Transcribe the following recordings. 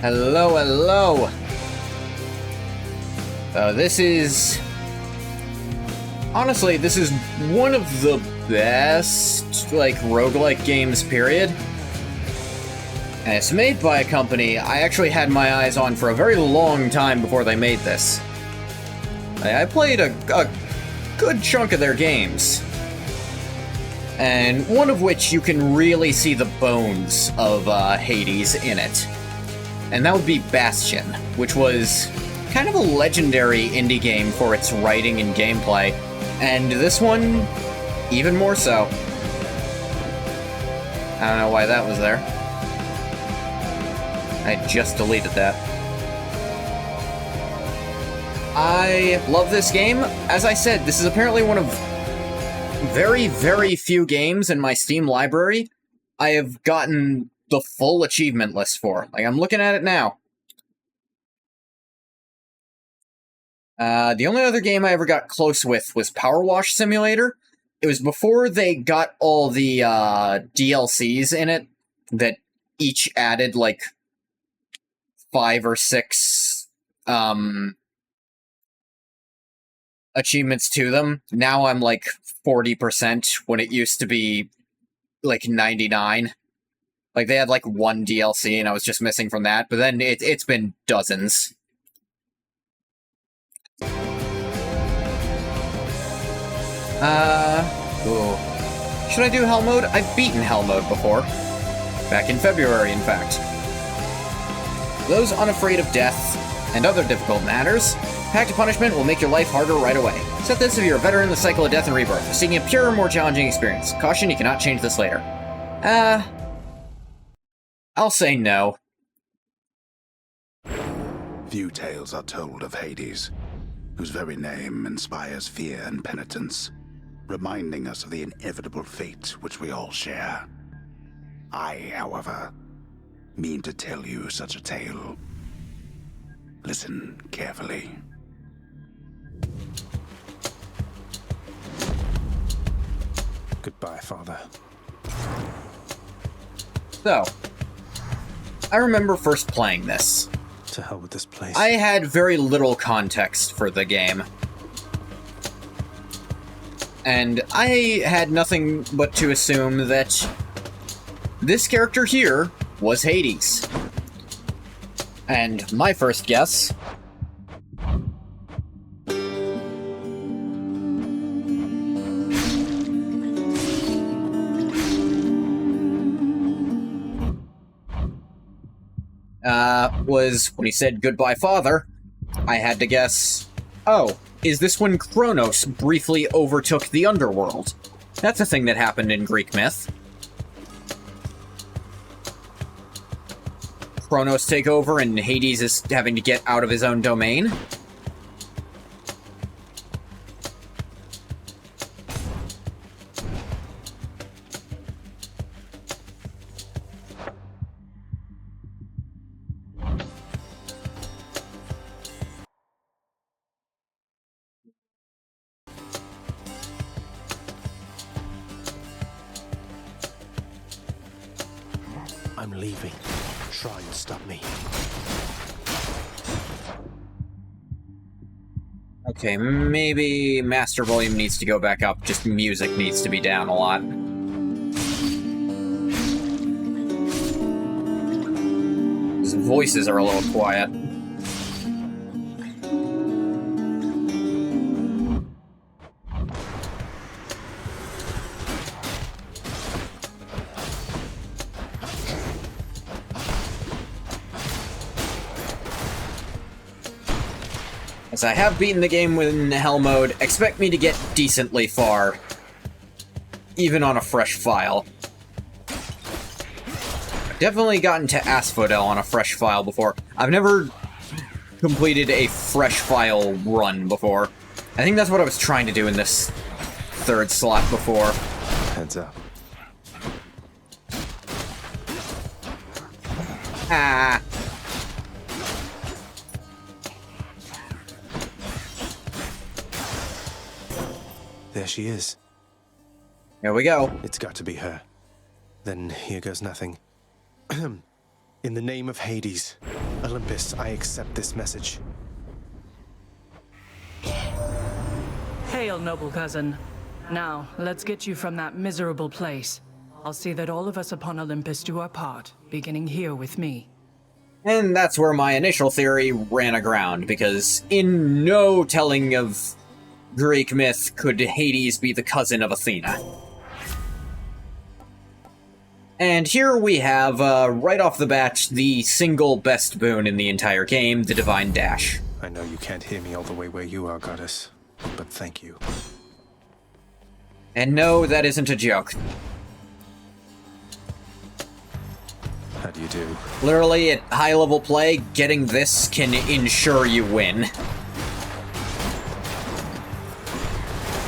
Hello, hello! This is... Honestly, this is one of the best, roguelike games, period. And it's made by a company I actually had my eyes on for a very long time before they made this. I played a good chunk of their games. And one of which you can really see the bones of Hades in it. And that would be Bastion, which was kind of a legendary indie game for its writing and gameplay. And this one, even more so. I don't know why that was there. I just deleted that. I love this game. As I said, this is apparently one of very, very few games in my Steam library I have gotten the full achievement list for. I'm looking at it now. The only other game I ever got close with was Power Wash Simulator. It was before they got all the DLCs in it that each added 5 or 6 achievements to them. Now I'm 40% when it used to be 99. They had one DLC and I was just missing from that, but then it's been dozens. Ooh. Should I do Hell Mode? I've beaten Hell Mode before. Back in February, in fact. Those unafraid of death and other difficult matters, Pact of Punishment will make your life harder right away. Set this if you're a veteran in the cycle of death and rebirth, seeking a purer, more challenging experience. Caution, you cannot change this later. I'll say no. Few tales are told of Hades, whose very name inspires fear and penitence, reminding us of the inevitable fate which we all share. I, however, mean to tell you such a tale. Listen carefully. Goodbye, Father. So, I remember first playing this. To hell with this place. I had very little context for the game. And I had nothing but to assume that this character here was Hades. And my first guess was when he said goodbye, Father. I had to guess, oh, is this when Kronos briefly overtook the underworld? That's a thing that happened in Greek myth. Kronos take over and Hades is having to get out of his own domain. I'm leaving. Try and stop me. Okay, maybe master volume needs to go back up, just music needs to be down a lot. His voices are a little quiet. As I have beaten the game in Hell Mode, expect me to get decently far, even on a fresh file. I've definitely gotten to Asphodel on a fresh file before. I've never completed a fresh file run before. I think that's what I was trying to do in this third slot before. Heads up. Ah. There she is. Here we go. It's got to be her. Then here goes nothing. In the name of Hades, Olympus, I accept this message. Hail, noble cousin. Now, let's get you from that miserable place. I'll see that all of us upon Olympus do our part, beginning here with me. And that's where my initial theory ran aground, because in no telling of Greek myth could Hades be the cousin of Athena. And here we have, right off the bat, the single best boon in the entire game, the Divine Dash. I know you can't hear me all the way where you are, Goddess, but thank you. And no, that isn't a joke. How do you do? Literally, at high-level play, getting this can ensure you win.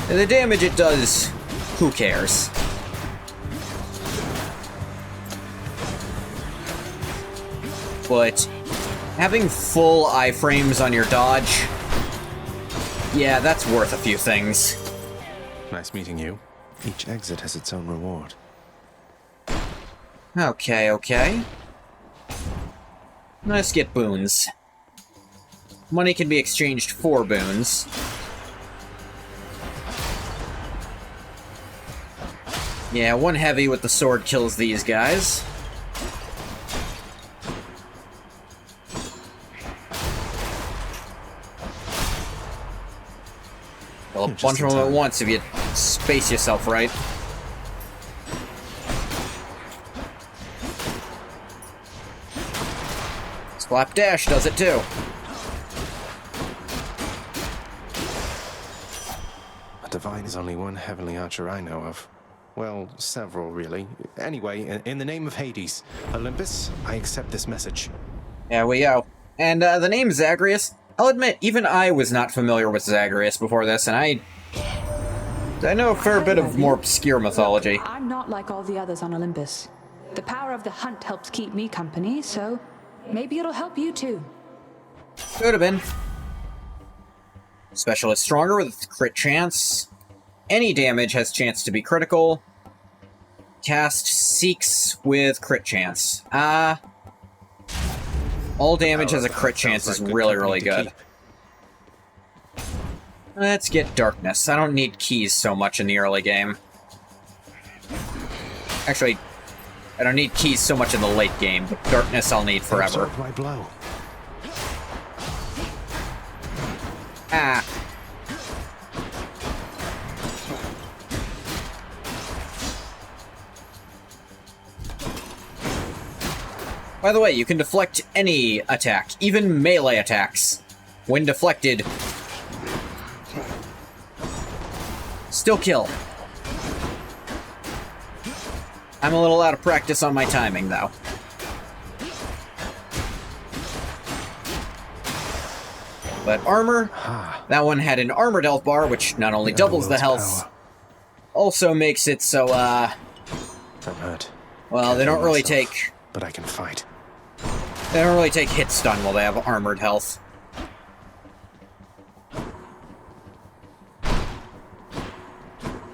And the damage it does, who cares? But having full iframes on your dodge, yeah, that's worth a few things. Nice meeting you. Each exit has its own reward. Okay. Let's get boons. Money can be exchanged for boons. Yeah, one heavy with the sword kills these guys. Well, a bunch of them at once if you space yourself right. Slapdash does it too. A divine is only one heavenly archer I know of. Well, several, really. Anyway, in the name of Hades, Olympus, I accept this message. There we go. And the name Zagreus, I'll admit, even I was not familiar with Zagreus before this, and I know a fair bit of more obscure mythology. Look, I'm not like all the others on Olympus. The power of the hunt helps keep me company, so maybe it'll help you too. Could have been. Special is stronger with crit chance. Any damage has chance to be critical. Cast seeks with crit chance. All damage has a crit chance is really, really good. Let's get darkness. I don't need keys so much in the early game. Actually, I don't need keys so much in the late game, but darkness I'll need forever. Absorb my blow. Ah. By the way, you can deflect any attack, even melee attacks. When deflected, still kill. I'm a little out of practice on my timing, though. But armor, that one had an armored health bar, which not only doubles the health, also makes it so, I'm hurt. well, they don't really take... But I can fight. They don't really take hit stun while they have armored health.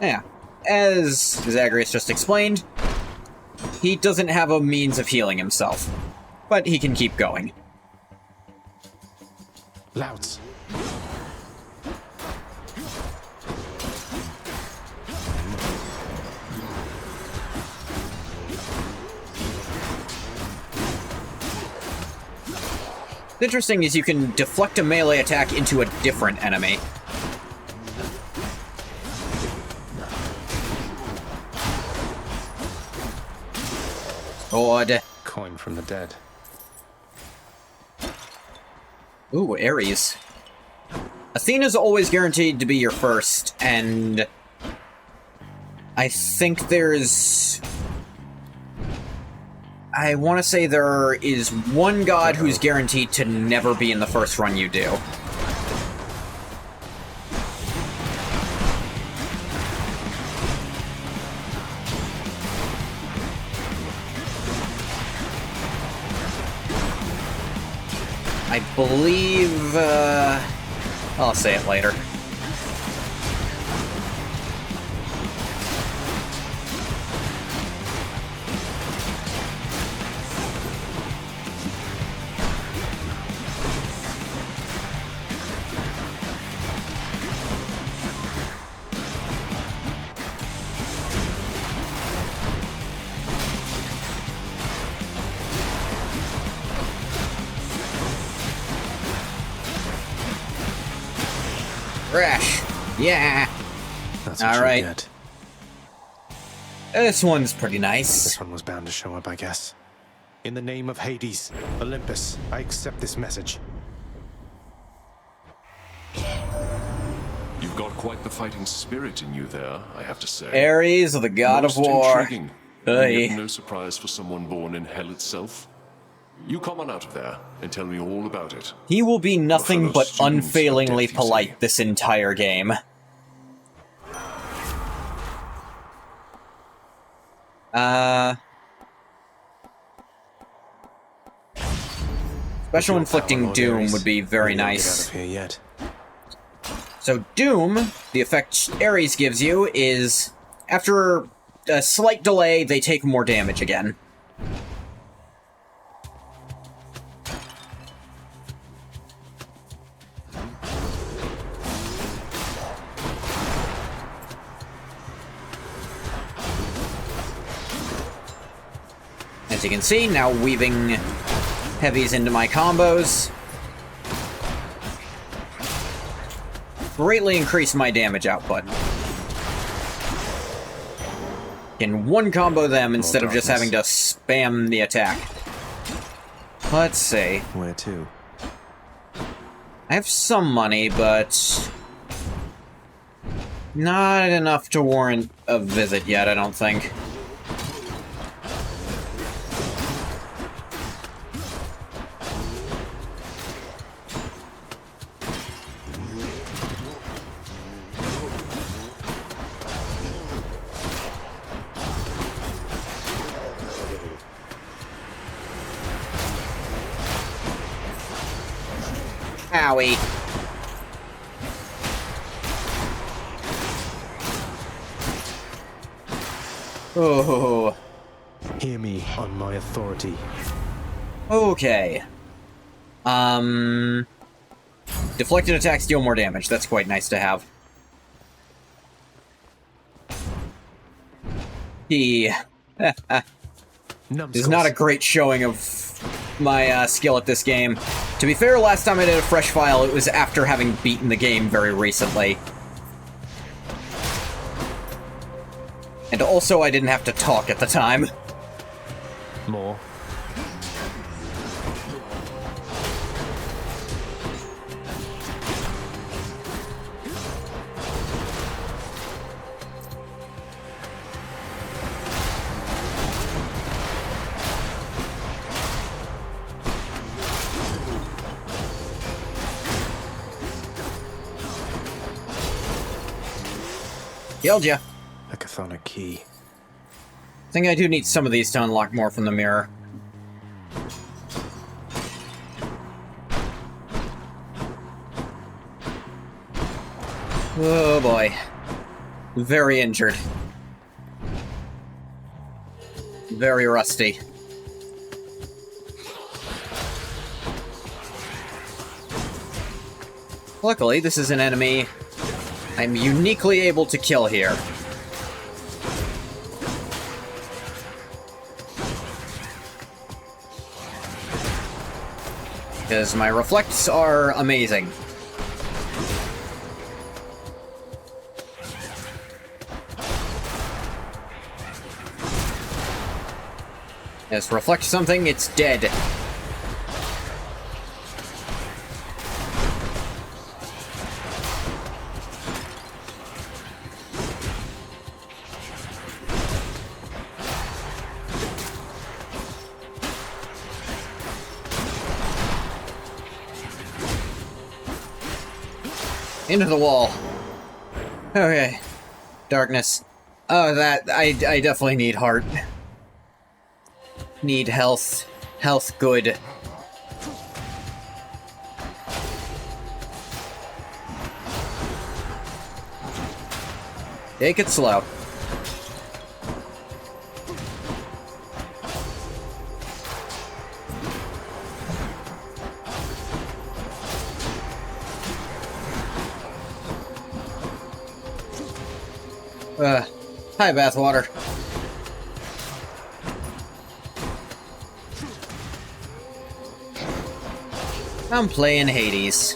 Yeah. As Zagreus just explained, he doesn't have a means of healing himself, but he can keep going. Louds. What's interesting is you can deflect a melee attack into a different enemy. Odd. Coin from the dead. Ooh, Ares. Athena's always guaranteed to be your first, and I think there's... I want to say there is one god who's guaranteed to never be in the first run you do. I believe, I'll say it later. Crash. Yeah. That's what All you right. get. This one's pretty nice. This one was bound to show up, I guess. In the name of Hades, Olympus, I accept this message. You've got quite the fighting spirit in you there, I have to say. Ares, the god Most of war. intriguing, and Hey. yet no surprise for someone born in hell itself. You come on out of there and tell me all about it. He will be nothing fellow but student of unfailingly death, you say? polite this entire game. Special Your inflicting power, Lord doom Ares. would be very We won't nice. Get out of here yet. So Doom, the effect Ares gives you is, after a slight delay, they take more damage again. As you can see, now weaving heavies into my combos. Greatly increase my damage output. Can one combo them instead of just having to spam the attack. Let's see. Where to? I have some money, but not enough to warrant a visit yet, I don't think. Owie. Oh. Hear me on my authority. Okay. Deflected attacks deal more damage. That's quite nice to have. He is not a great showing of my skill at this game. To be fair, last time I did a fresh file, it was after having beaten the game very recently. And also, I didn't have to talk at the time. More. Killed ya. A chthonic key. I think I do need some of these to unlock more from the mirror. Oh boy. Very injured. Very rusty. Luckily, this is an enemy I'm uniquely able to kill here. Because my reflects are amazing. Yes, reflect something, it's dead. Into the wall. Okay. Darkness. Oh, that... I definitely need heart. Need health. Health good. Take it slow. Hi, Bathwater. I'm playing Hades.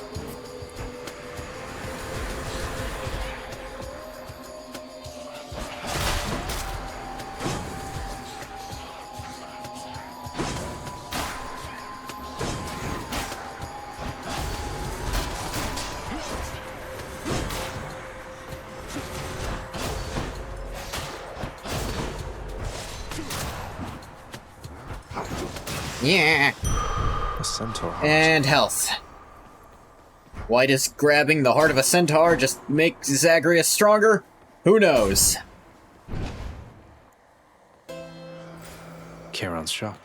Yeah. A centaur heart. And health. Why does grabbing the heart of a centaur just make Zagreus stronger? Who knows? Charon's shop.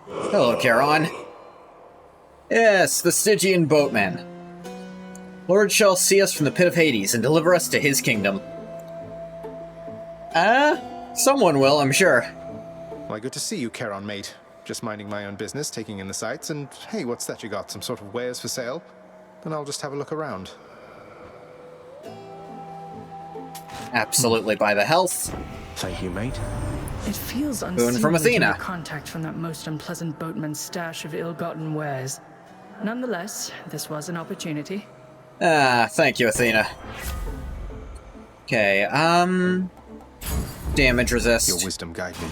Hello, Charon. Yes, the Stygian boatman. Lord shall see us from the pit of Hades and deliver us to his kingdom. Someone will, I'm sure. Why, good to see you, Charon, mate. Just minding my own business, taking in the sights, and hey, what's that you got? Some sort of wares for sale? Then I'll just have a look around. Absolutely by the health. Thank you, mate. It feels Boon unseemly from to Athena. make contact from that most unpleasant boatman's stash of ill-gotten wares. Nonetheless, this was an opportunity. Thank you, Athena. Okay, damage resist. Your wisdom guide me.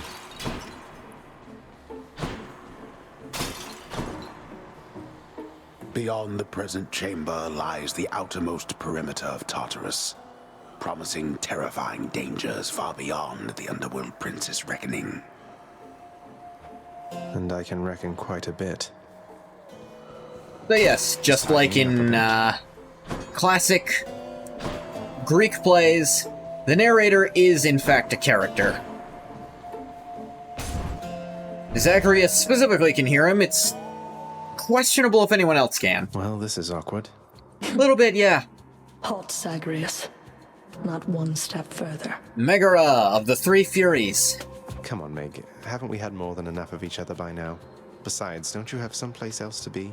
Beyond the present chamber lies the outermost perimeter of Tartarus, promising terrifying dangers far beyond the Underworld Prince's reckoning. And I can reckon quite a bit. So yes, just like in, classic Greek plays, the narrator is in fact a character. Zagreus specifically can hear him. It's questionable if anyone else can. Well, this is awkward. A little bit, yeah. Halt, Zagreus. Not one step further. Megara of the Three Furies. Come on, Meg. Haven't we had more than enough of each other by now? Besides, don't you have someplace else to be?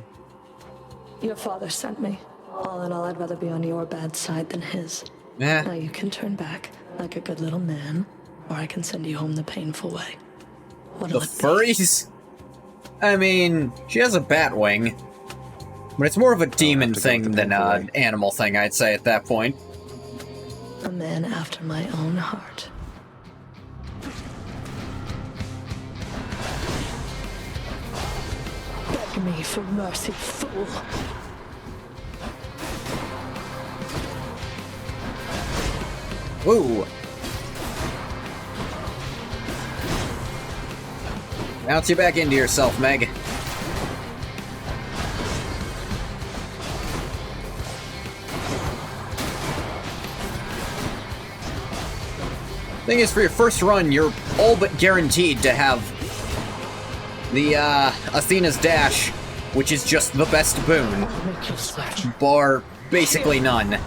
Your father sent me. All in all, I'd rather be on your bad side than his. Eh. Now you can turn back, like a good little man, or I can send you home the painful way. What'll The it be? furries? I mean, she has a bat wing. But it's more of a demon have to go thing with the than painful an animal thing, I'd say, at that point. A man after my own heart. Beg me for mercy, fool. Ooh. Bounce you back into yourself, Meg. Thing is, for your first run, you're all but guaranteed to have the, Athena's Dash, which is just the best boon, Make you sweat. bar basically none.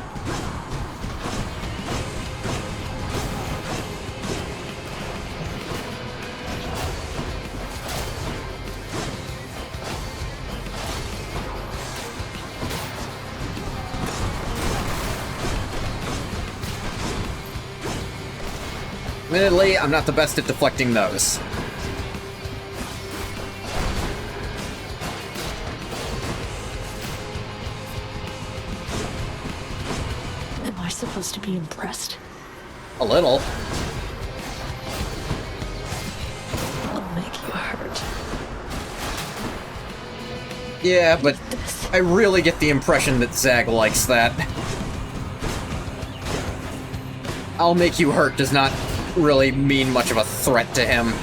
Admittedly, I'm not the best at deflecting those. Am I supposed to be impressed? A little. I'll make you hurt. Yeah, but This. I really get the impression that Zag likes that. I'll make you hurt does not really mean much of a threat to him.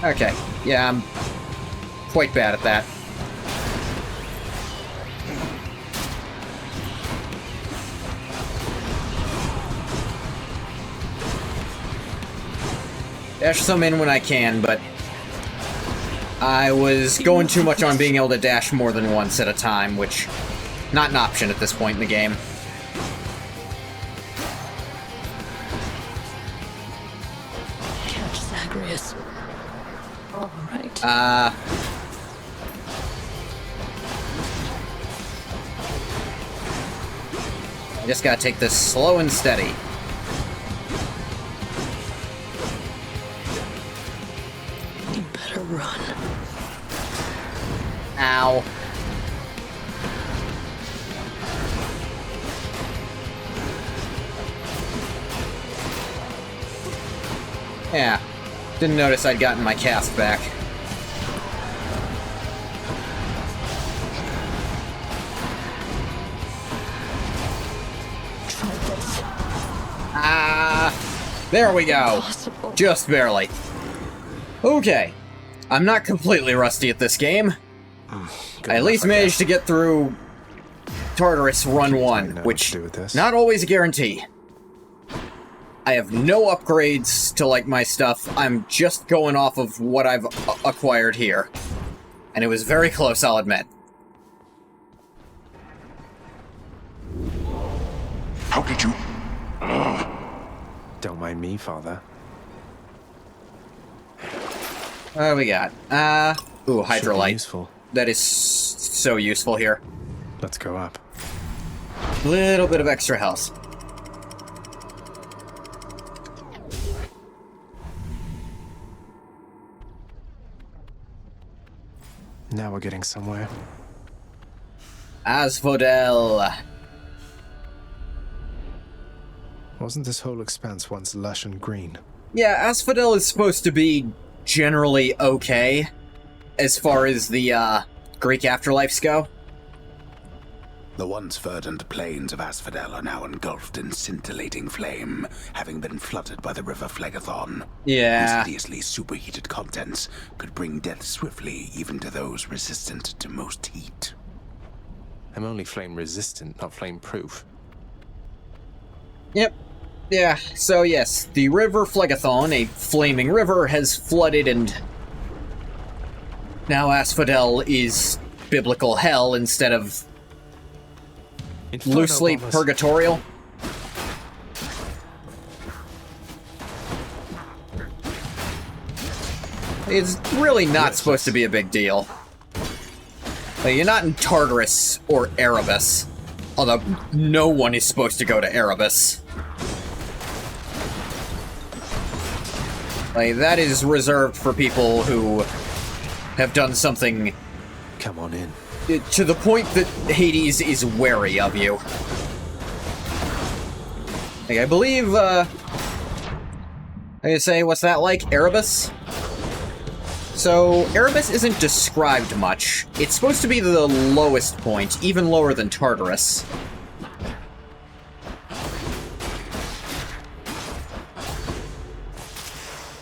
Okay, yeah, I'm quite bad at that. Dash some in when I can, but I was going too much on being able to dash more than once at a time, which not an option at this point in the game. Catch Zagreus. All right. I just gotta take this slow and steady. You better run. Ow. Yeah. Didn't notice I'd gotten my cast back. There we go. Impossible. Just barely. Okay. I'm not completely rusty at this game. I at least managed to get through Tartarus Run 1, which not always a guarantee. I have no upgrades to, like, my stuff. I'm just going off of what I've acquired here. And it was very close, I'll admit. How did you... Don't mind me, Father. What do we got? Ooh, Should be Hydrolite. useful. That is so useful here. Let's go up. Little bit of extra health. Now we're getting somewhere. Asphodel. Wasn't this whole expanse once lush and green? Yeah, Asphodel is supposed to be generally okay as far as the Greek afterlives go. The once verdant plains of Asphodel are now engulfed in scintillating flame, having been flooded by the river Phlegathon. Yeah. Whose hideously superheated contents could bring death swiftly even to those resistant to most heat. I'm only flame resistant, not flame proof. Yep. Yeah, so yes, the river Phlegathon, a flaming river, has flooded and now Asphodel is biblical hell instead of Inferno loosely bombers. purgatorial. It's really not supposed to be a big deal. Like, you're not in Tartarus or Erebus, although no one is supposed to go to Erebus. Like, that is reserved for people who have done something Come on in. to the point that Hades is wary of you. Like, I believe, I say, what's that like? Erebus? So, Erebus isn't described much. It's supposed to be the lowest point, even lower than Tartarus.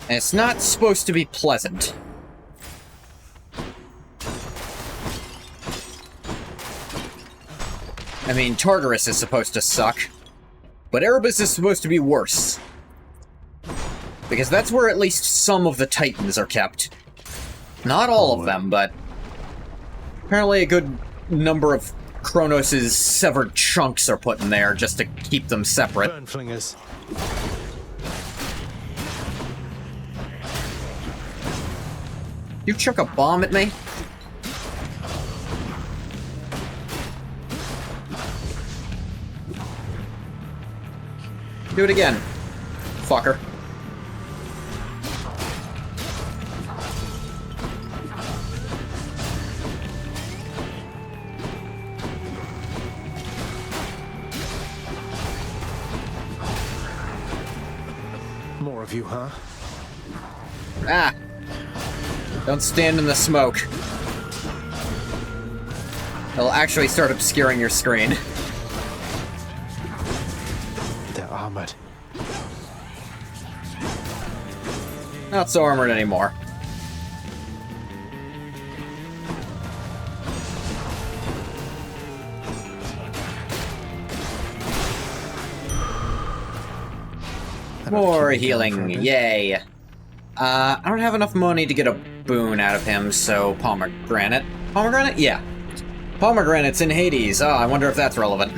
And it's not supposed to be pleasant. I mean, Tartarus is supposed to suck, but Erebus is supposed to be worse. Because that's where at least some of the Titans are kept. Not all of them, but apparently a good number of Kronos' severed chunks are put in there just to keep them separate. Burn flingers. You chuck a bomb at me? Do it again, fucker. More of you, huh? Ah! Don't stand in the smoke. It'll actually start obscuring your screen. They're armored. Not so armored anymore. More healing, yay. I don't have enough money to get a boon out of him, so pomegranate. Pomegranate? Yeah. Pomegranate's in Hades. Oh, I wonder if that's relevant.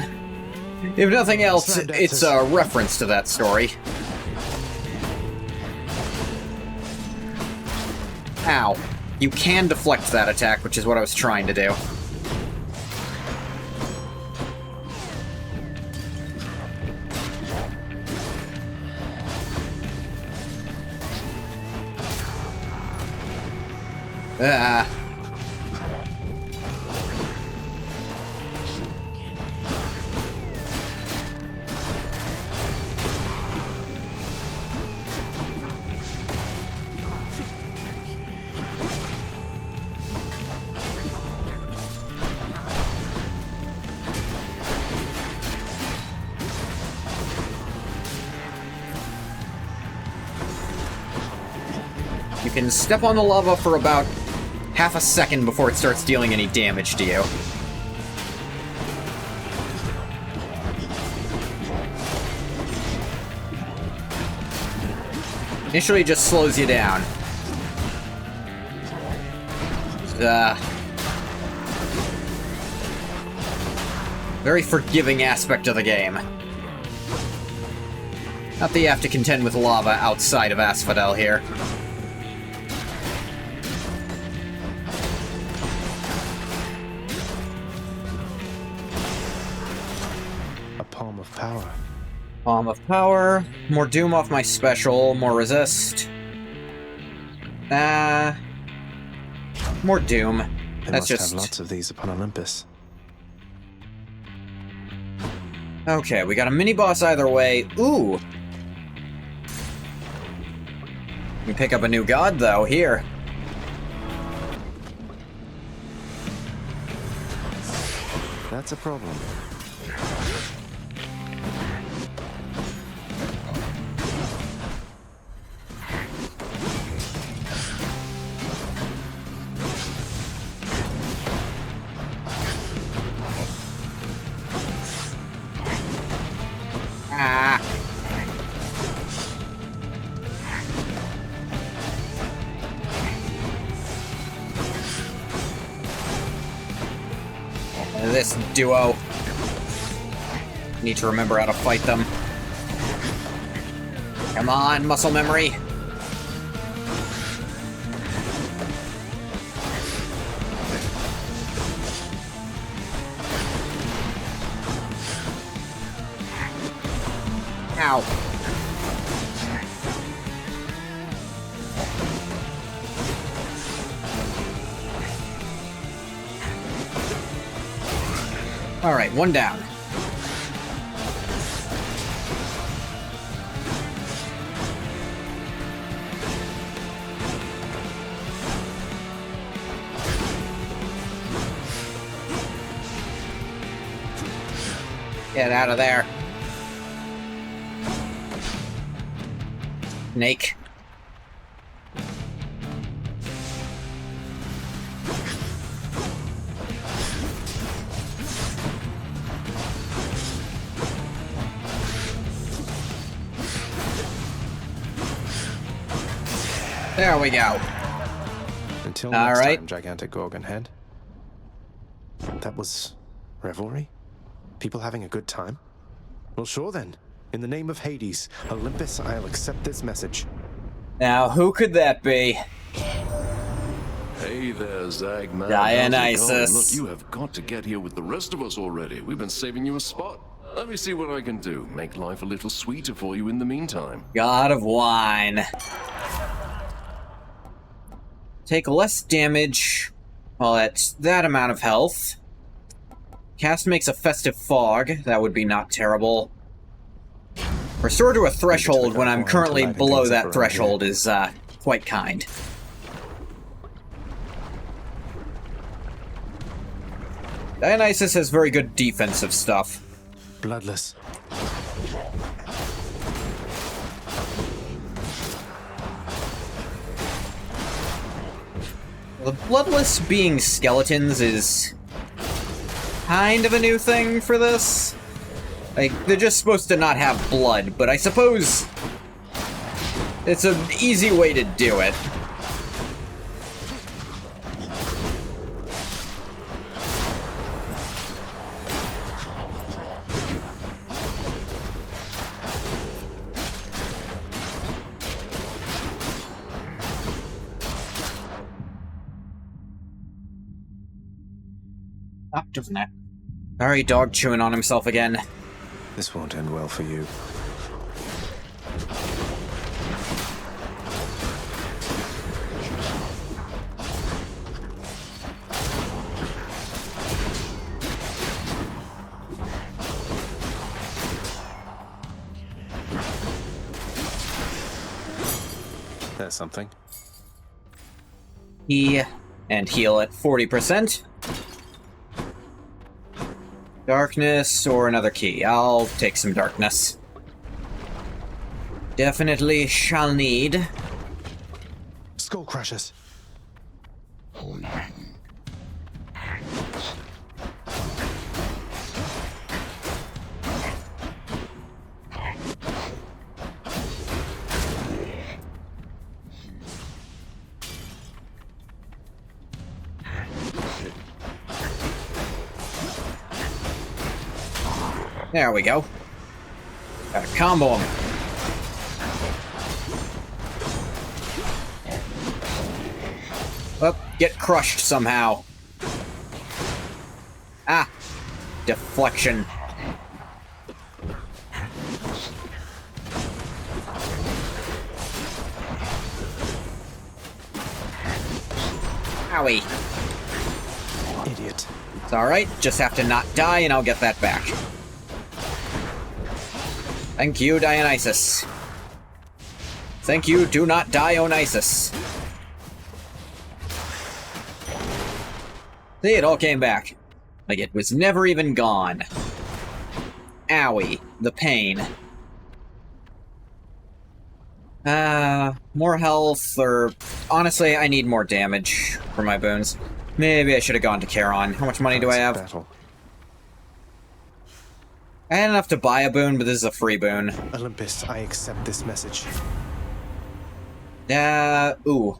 If nothing else, it's a reference to that story. Ow. You can deflect that attack, which is what I was trying to do. Ah. can step on the lava for about half a second before it starts dealing any damage to you. Initially, it just slows you down. Very forgiving aspect of the game. Not that you have to contend with lava outside of Asphodel here. A palm of power. Palm of power, more doom off my special, more resist. More doom. They That's must just... have lots of these upon Olympus. Okay, we got a mini-boss either way. Ooh! We pick up a new god, though, here. That's a problem. Ah! This duo. Need to remember how to fight them. Come on, muscle memory. Ow. Alright, one down. Get out of there. Snake. There we go. Until All next right. time, gigantic Gorgon head. That was revelry? People having a good time? Well, sure then. In the name of Hades, Olympus, I'll accept this message. Now, who could that be? Hey there, Zag, man. Dionysus. How's it going? Look, you have got to get here with the rest of us already. We've been saving you a spot. Let me see what I can do. Make life a little sweeter for you in the meantime. God of Wine. Take less damage while at that amount of health. Cast makes a festive fog. That would be not terrible. Restore to a threshold when I'm currently below that threshold is quite kind. Dionysus has very good defensive stuff. Bloodless. The bloodless being skeletons is kind of a new thing for this. Like, they're just supposed to not have blood, but I suppose it's an easy way to do it. Stop doing that. Sorry, dog chewing on himself again. This won't end well for you. There's something. And heal at 40%. Darkness or another key. I'll take some darkness. Definitely shall need. skull crushers. There we go. Gotta combo him. Oh, get crushed somehow. Ah! Deflection. Owie. Idiot. It's alright, just have to not die and I'll get that back. Thank you, Dionysus. Thank you, do not die, Onisus. See, it all came back. Like it was never even gone. Owie, the pain. More health, or... Honestly, I need more damage for my boons. Maybe I should have gone to Charon. How much money do I have? Battle. I had enough to buy a boon, but this is a free boon. Olympus, I accept this message. Ooh.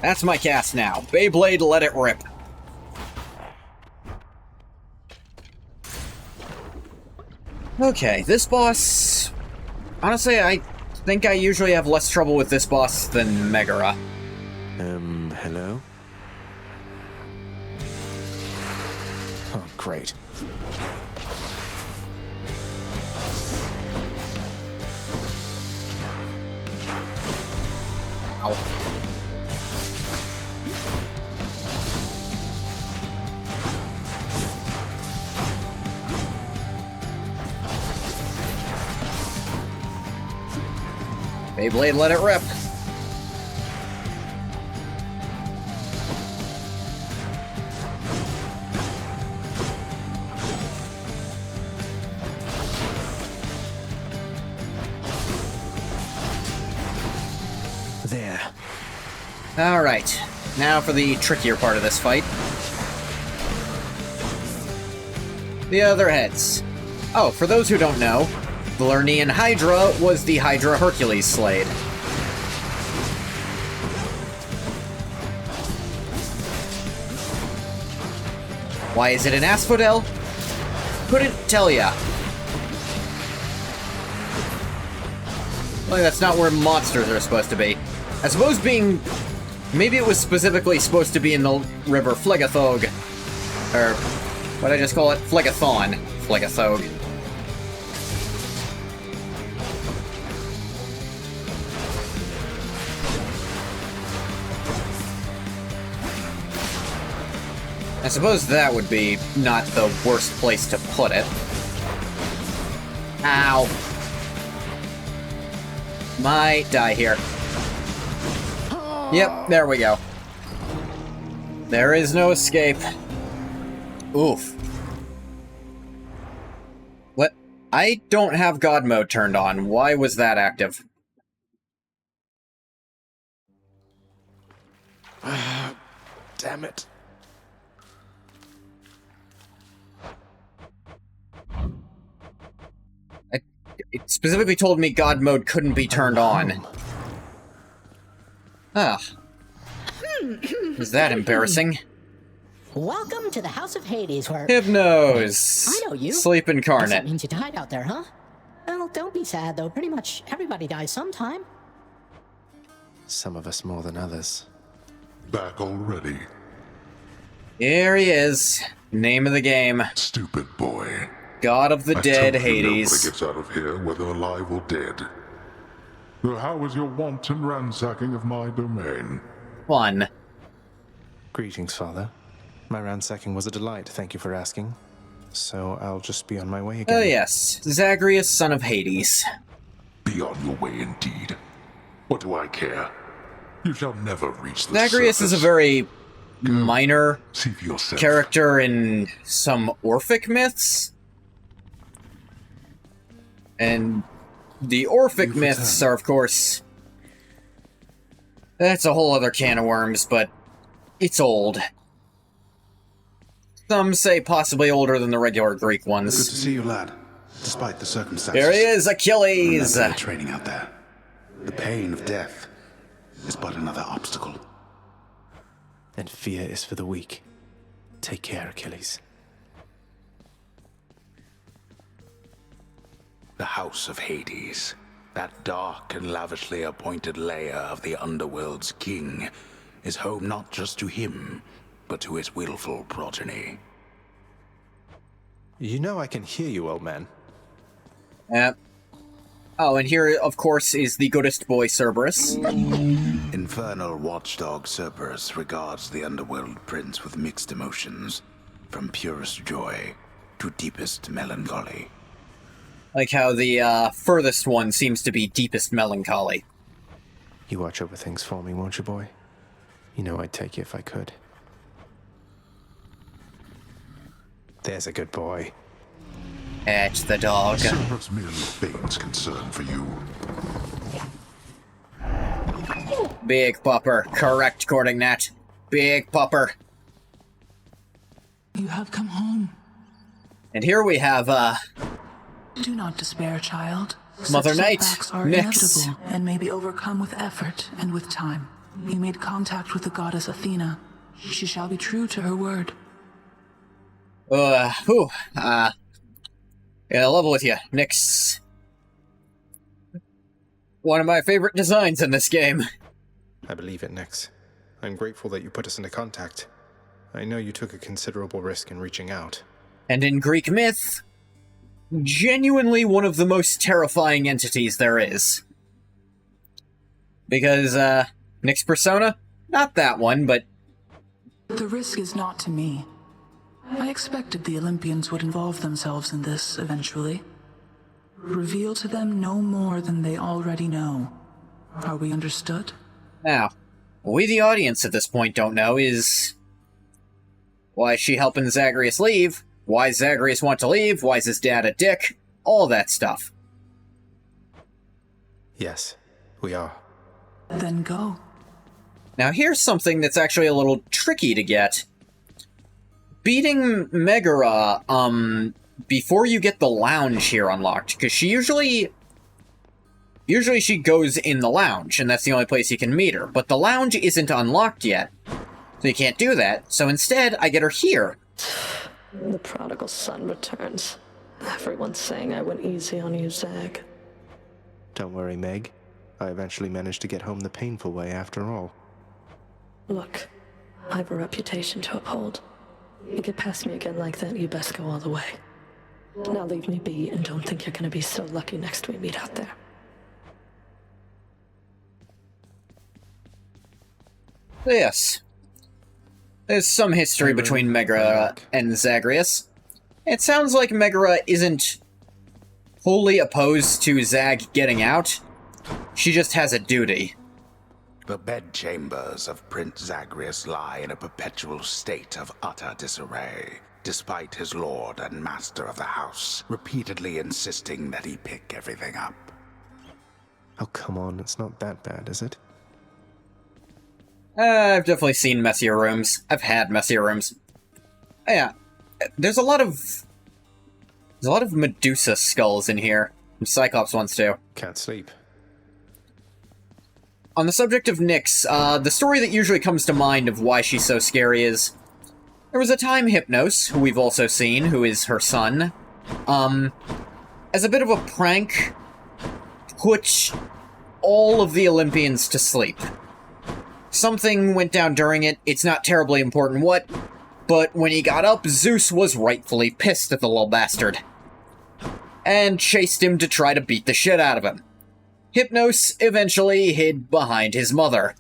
That's my cast now. Beyblade, let it rip. Okay, this boss... Honestly, I think I usually have less trouble with this boss than Megara. Hello? Oh, great. Ow. Beyblade, let it rip. There. Alright, now for the trickier part of this fight. The other heads. Oh, for those who don't know, the Lernean Hydra was the Hydra Hercules slayed. Why is it an asphodel? Couldn't tell ya. Well, that's not where monsters are supposed to be. I suppose being... Maybe it was specifically supposed to be in the river Phlegethog. Or, what did I just call it? Phlegathon. Phlegethog. I suppose that would be not the worst place to put it. Ow. Might die here. Yep, there we go. There is no escape. Oof. What? I don't have God mode turned on. Why was that active? Damn it. It specifically told me God mode couldn't be turned on. Ah. Is that embarrassing? Welcome to the House of Hades, where... Hypnose! I know you. Sleep Guess incarnate. that means you died out there, huh? Well, don't be sad, though. Pretty much everybody dies sometime. Some of us more than others. Back already? Here he is. Name of the game. Stupid boy. God of the Dead, Nobody Hades. gets out of here, whether alive or dead. So how was your wanton ransacking of my domain? Fun. Greetings, Father. My ransacking was a delight, thank you for asking. So I'll just be on my way again. Oh yes, Zagreus, son of Hades. Be on your way indeed. What do I care? You shall never reach the Zagreus surface. is a very minor See for yourself. character in some Orphic myths. And The Orphic myths are, of course... That's a whole other can of worms, but it's old. Some say possibly older than the regular Greek Good ones. to see you, lad. Despite the circumstances. There he is, Achilles! Remember your training out there. The pain of death is but another obstacle. And fear is for the weak. Take care, Achilles. The House of Hades, that dark and lavishly appointed lair of the underworld's king, is home not just to him, but to his willful progeny. You know I can hear you, old man. Oh, and here, of course, is the goodest boy, Cerberus. Infernal watchdog Cerberus regards the underworld prince with mixed emotions, from purest joy to deepest melancholy. Like how the furthest one seems to be deepest melancholy. You watch over things for me, won't you, boy? You know I'd take you if I could. There's a good boy. Catch the dog. Cerberus merely feigns concern for you. Big pupper. Correct, Courting Big pupper. You have come home. And here we have, Do not despair, child. Mother Such Knight, setbacks are Nyx. inevitable and may be overcome with effort and with time. You made contact with the goddess Athena. She shall be true to her word. Yeah, level with you. Nyx. One of my favorite designs in this game. I believe it, Nyx. I'm grateful that you put us into contact. I know you took a considerable risk in reaching out. And in Greek myth, genuinely one of the most terrifying entities there is. Because, Nyx persona? Not that one, but... The risk is not to me. I expected the Olympians would involve themselves in this eventually. Reveal to them no more than they already know. Are we understood? Now, what we the audience at this point don't know is... why is she helping Zagreus leave? Why does Zagreus want to leave? Why is his dad a dick? All that stuff. Yes, we are. Then go. Now here's something that's actually a little tricky to get. Beating Megara, before you get the lounge here unlocked, because she usually she goes in the lounge, and that's the only place you can meet her, but the lounge isn't unlocked yet, so you can't do that, so instead, I get her here. The prodigal son returns. Everyone's saying I went easy on you, Zag. Don't worry, Meg. I eventually managed to get home the painful way after all. Look, I have a reputation to uphold. You get past me again like that, you best go all the way. Now leave me be and don't think you're gonna be so lucky next we meet out there. Yes. There's some history between Megara and Zagreus. It sounds like Megara isn't wholly opposed to Zag getting out. She just has a duty. The bedchambers of Prince Zagreus lie in a perpetual state of utter disarray, despite his lord and master of the house repeatedly insisting that he pick everything up. Oh, come on, it's not that bad, is it? I've definitely seen messier rooms. I've had messier rooms. Yeah, there's a lot of Medusa skulls in here. And Cyclops ones too. Can't sleep. On the subject of Nyx, the story that usually comes to mind of why she's so scary is... there was a time Hypnos, who we've also seen, who is her son, as a bit of a prank, put all of the Olympians to sleep. Something went down during it, it's not terribly important what, but when he got up, Zeus was rightfully pissed at the little bastard, and chased him to try to beat the shit out of him. Hypnos eventually hid behind his mother,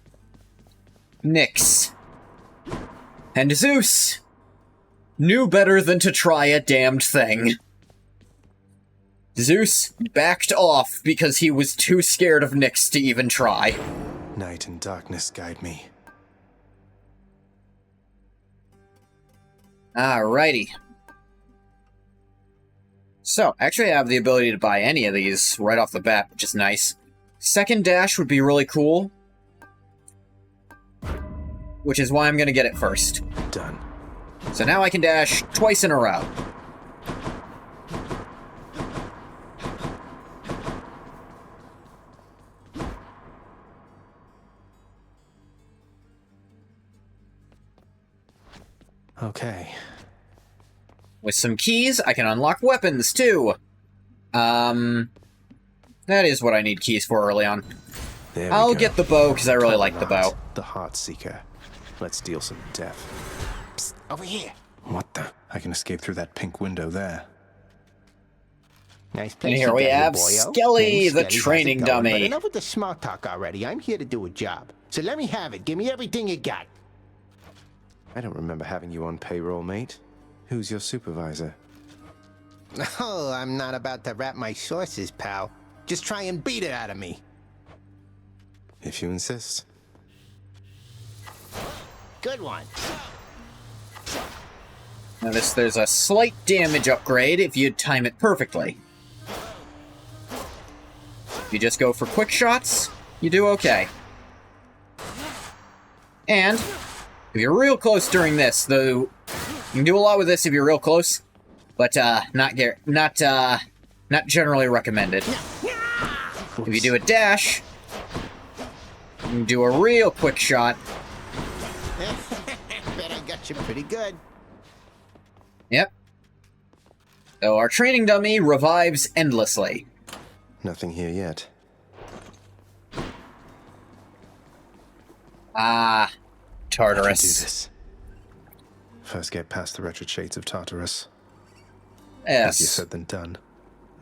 Nyx. And Zeus knew better than to try a damned thing. Zeus backed off because he was too scared of Nyx to even try. Night and darkness guide me. Alrighty. So, actually I have the ability to buy any of these right off the bat, which is nice. Second dash would be really cool, which is why I'm going to get it first. Done. So now I can dash twice in a row. Okay. With some keys, I can unlock weapons, too. That is what I need keys for early on. I'll get the bow, because I really like the bow. The Heart Seeker. Let's deal some death. Psst, over here. What the? I can escape through that pink window there. Nice place. And here we have Skelly, the training dummy. But enough with the small talk already. I'm here to do a job. So let me have it. Give me everything you got. I don't remember having you on payroll, mate. Who's your supervisor? Oh, I'm not about to wrap my sources, pal. Just try and beat it out of me. If you insist. Good one. Notice there's a slight damage upgrade if you time it perfectly. If you just go for quick shots, you do okay. And if you're real close during this, though, you can do a lot with this if you're real close, but not generally recommended. If you do a dash, you can do a real quick shot. Bet I got you pretty good. Yep. So our training dummy revives endlessly. Nothing here yet. Ah, Tartarus. I can do this. First get past the wretched shades of Tartarus. Yes. Easier said than done.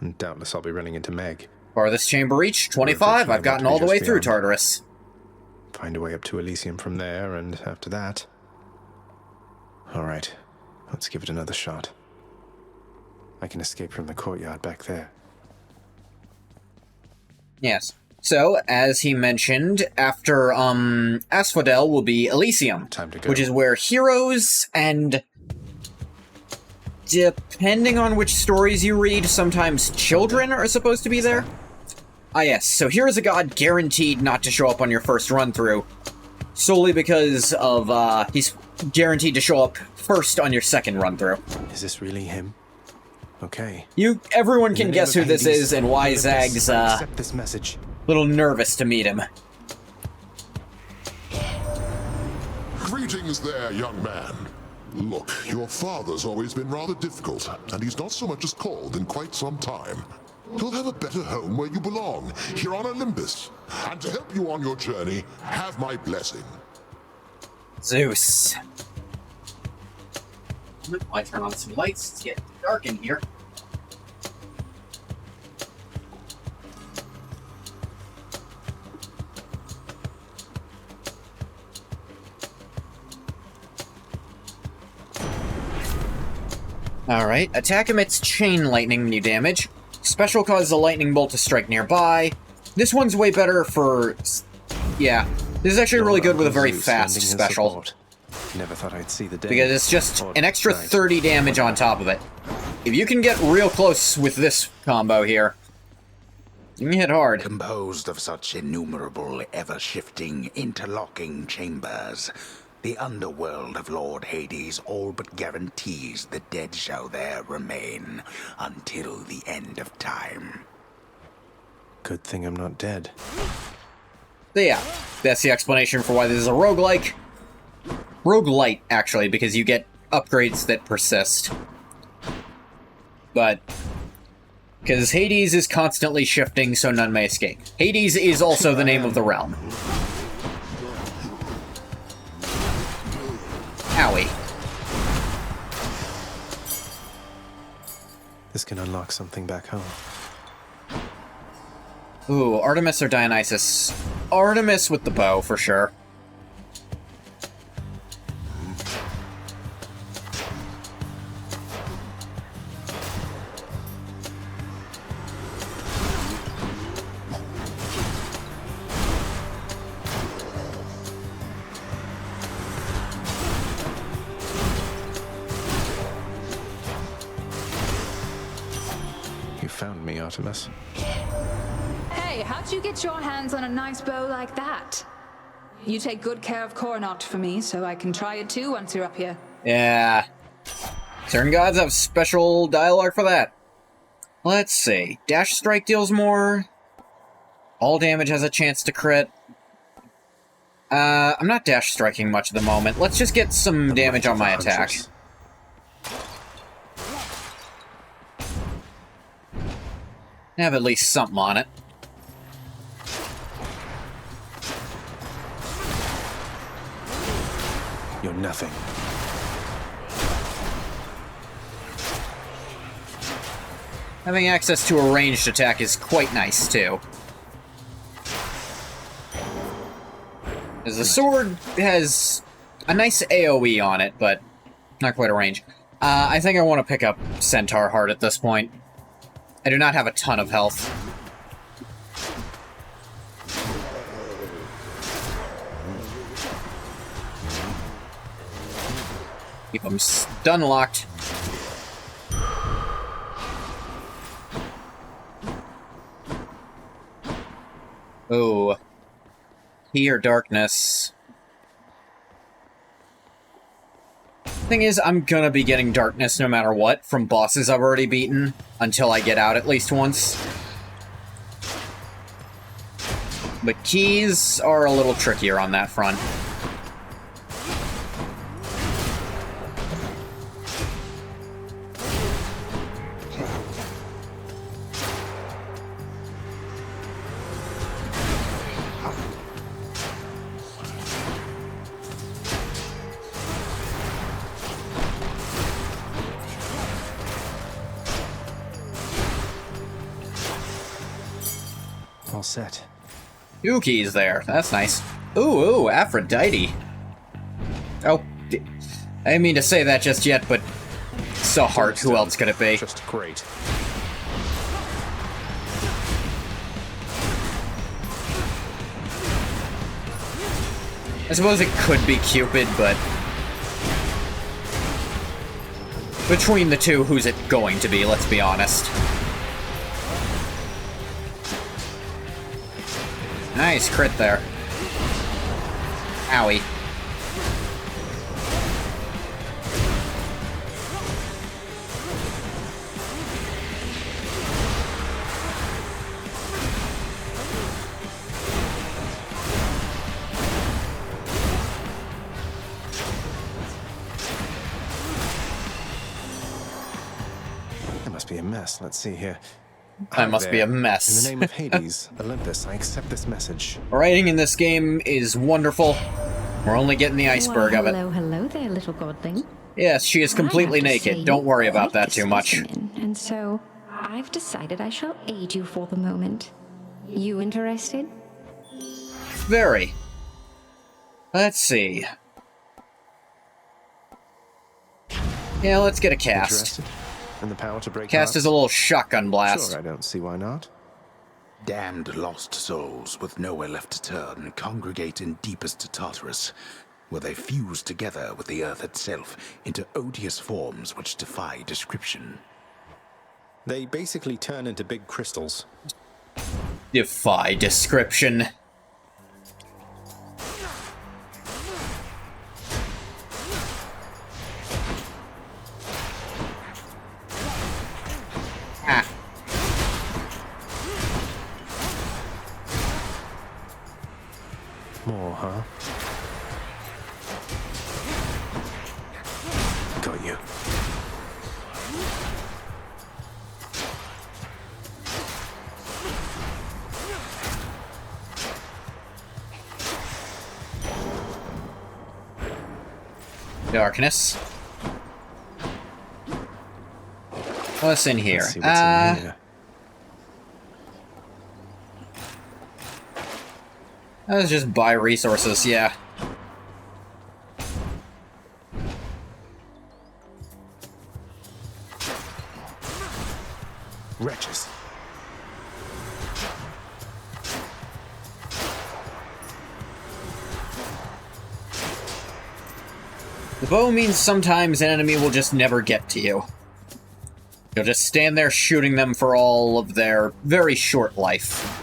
And doubtless I'll be running into Meg. Farthest chamber reach, 25. I've gotten all the way through Tartarus. Find a way up to Elysium from there, and after that... Alright, let's give it another shot. I can escape from the courtyard back there. Yes. So, as he mentioned, after Asphodel will be Elysium, Time to go. which is where heroes and, depending on which stories you read, sometimes children are supposed to be there. Ah yes, so Heroes of God guaranteed not to show up on your first run-through, solely because of, he's guaranteed to show up first on your second run-through. Is this really him? Okay. Everyone can guess who this is and why Zag's, accept this message. Little nervous to meet him. Greetings there, young man. Look, your father's always been rather difficult, and he's not so much as called in quite some time. You'll have a better home where you belong, here on Olympus. And to help you on your journey, have my blessing. Zeus. I turn on some lights. It's getting dark in here. Alright, attack emits chain lightning when you damage. Special causes a lightning bolt to strike nearby. This one's way better for... Yeah, this is actually really good with a very fast special. Never thought I'd see the day. Because it's just an extra 30 damage on top of it. If you can get real close with this combo here, you can hit hard. Composed of such innumerable, ever-shifting, interlocking chambers, the underworld of Lord Hades all but guarantees the dead shall there remain until the end of time. Good thing I'm not dead. So yeah, that's the explanation for why this is a roguelike. Roguelite, actually, because you get upgrades that persist. But because Hades is constantly shifting, so none may escape. Hades is also the name of the realm. Owie. This can unlock something back home. Ooh, Artemis or Dionysus? Artemis with the bow, for sure. found me, Artemis. Hey, how'd you get your hands on a nice bow like that? You take good care of Coronat for me, so I can try it too once you're up here. Yeah. Certain gods have special dialogue for that. Let's see. Dash strike deals more. All damage has a chance to crit. I'm not dash striking much at the moment. Let's just get some damage on my attack. Have at least something on it. You're nothing. Having access to a ranged attack is quite nice, too. As the sword has a nice AoE on it, but not quite a range. I think I want to pick up Centaur Heart at this point. I do not have a ton of health. Keep them stun locked. Oh. Key or darkness. Thing is, I'm gonna be getting darkness no matter what from bosses I've already beaten until I get out at least once. But keys are a little trickier on that front. All set. 2 keys there. That's nice. Ooh, Aphrodite. Oh, I didn't mean to say that just yet, but so hard. Who else could it be? Just great. I suppose it could be Cupid, but between the two, who's it going to be? Let's be honest. Nice crit there. Owie. That must be a mess. Let's see here. That must be a mess. In the name of Hades, Olympus, I accept this message. Writing in this game is wonderful. We're only getting the iceberg of it. Hello there, little godling. Yes, she is completely naked. Don't worry about that too much. And so, I've decided I shall aid you for the moment. You interested? Very. Let's see. Yeah, let's get a cast. Interested? And the power to break Cast hearts? is a little shotgun blast. Sure, I don't see why not. Damned lost souls with nowhere left to turn congregate in deepest Tartarus, where they fuse together with the earth itself into odious forms which defy description. They basically turn into big crystals. Defy description. Ah. More, huh? Got you. Darkness. What's in here? Let's see what's in here. Let's just buy resources, yeah. Wretches. The bow means sometimes an enemy will just never get to you. You'll just stand there shooting them for all of their very short life.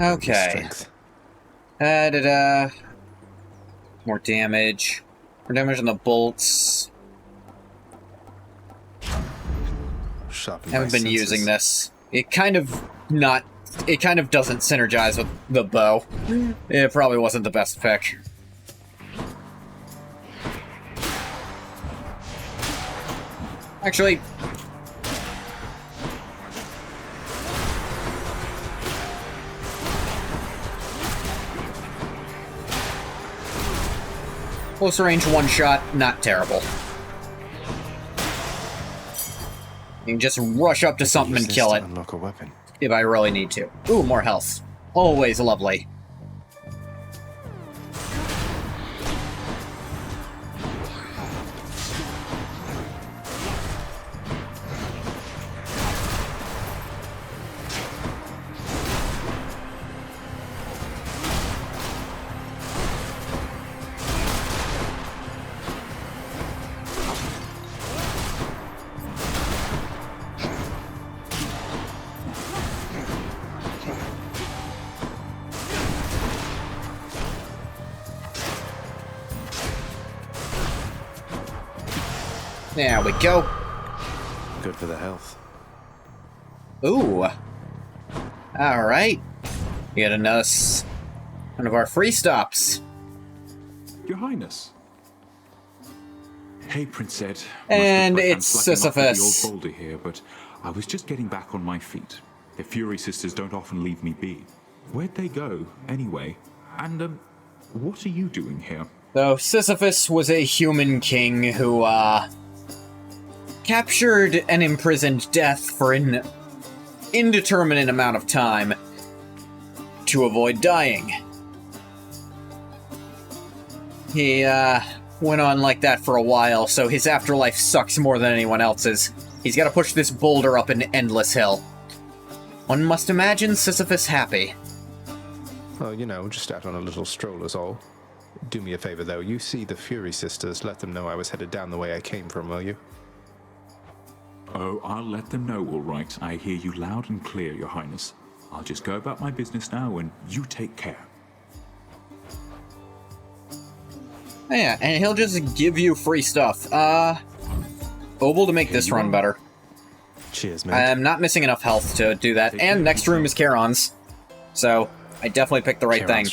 Okay. More damage. More damage on the bolts. Haven't been using this. It kind of doesn't synergize with the bow. It probably wasn't the best pick. Actually, close range one shot, not terrible. You can just rush up to something and kill it. Unlock a weapon. If I really need to. Ooh, more health. Always lovely. There we go. Good for the health. Ooh. Alright. Get us one of our free stops. Your Highness. Hey, Prince Ed. And it's Sisyphus. The old boulder here, but I was just getting back on my feet. The Fury Sisters don't often leave me be. Where'd they go, anyway? And, what are you doing here? So, Sisyphus was a human king who, captured and imprisoned Death for an indeterminate amount of time to avoid dying. He, went on like that for a while, so his afterlife sucks more than anyone else's. He's gotta push this boulder up an endless hill. One must imagine Sisyphus happy. Well, you know, just out on a little stroll is all. Do me a favor, though. You see the Fury Sisters, let them know I was headed down the way I came from, will you? Oh, I'll let them know, all right. I hear you loud and clear, Your Highness. I'll just go about my business now, and you take care. Yeah, and he'll just give you free stuff. Oval to make this run better. Cheers, man. I'm not missing enough health to do that, and next room is Charon's. So, I definitely picked the right thing.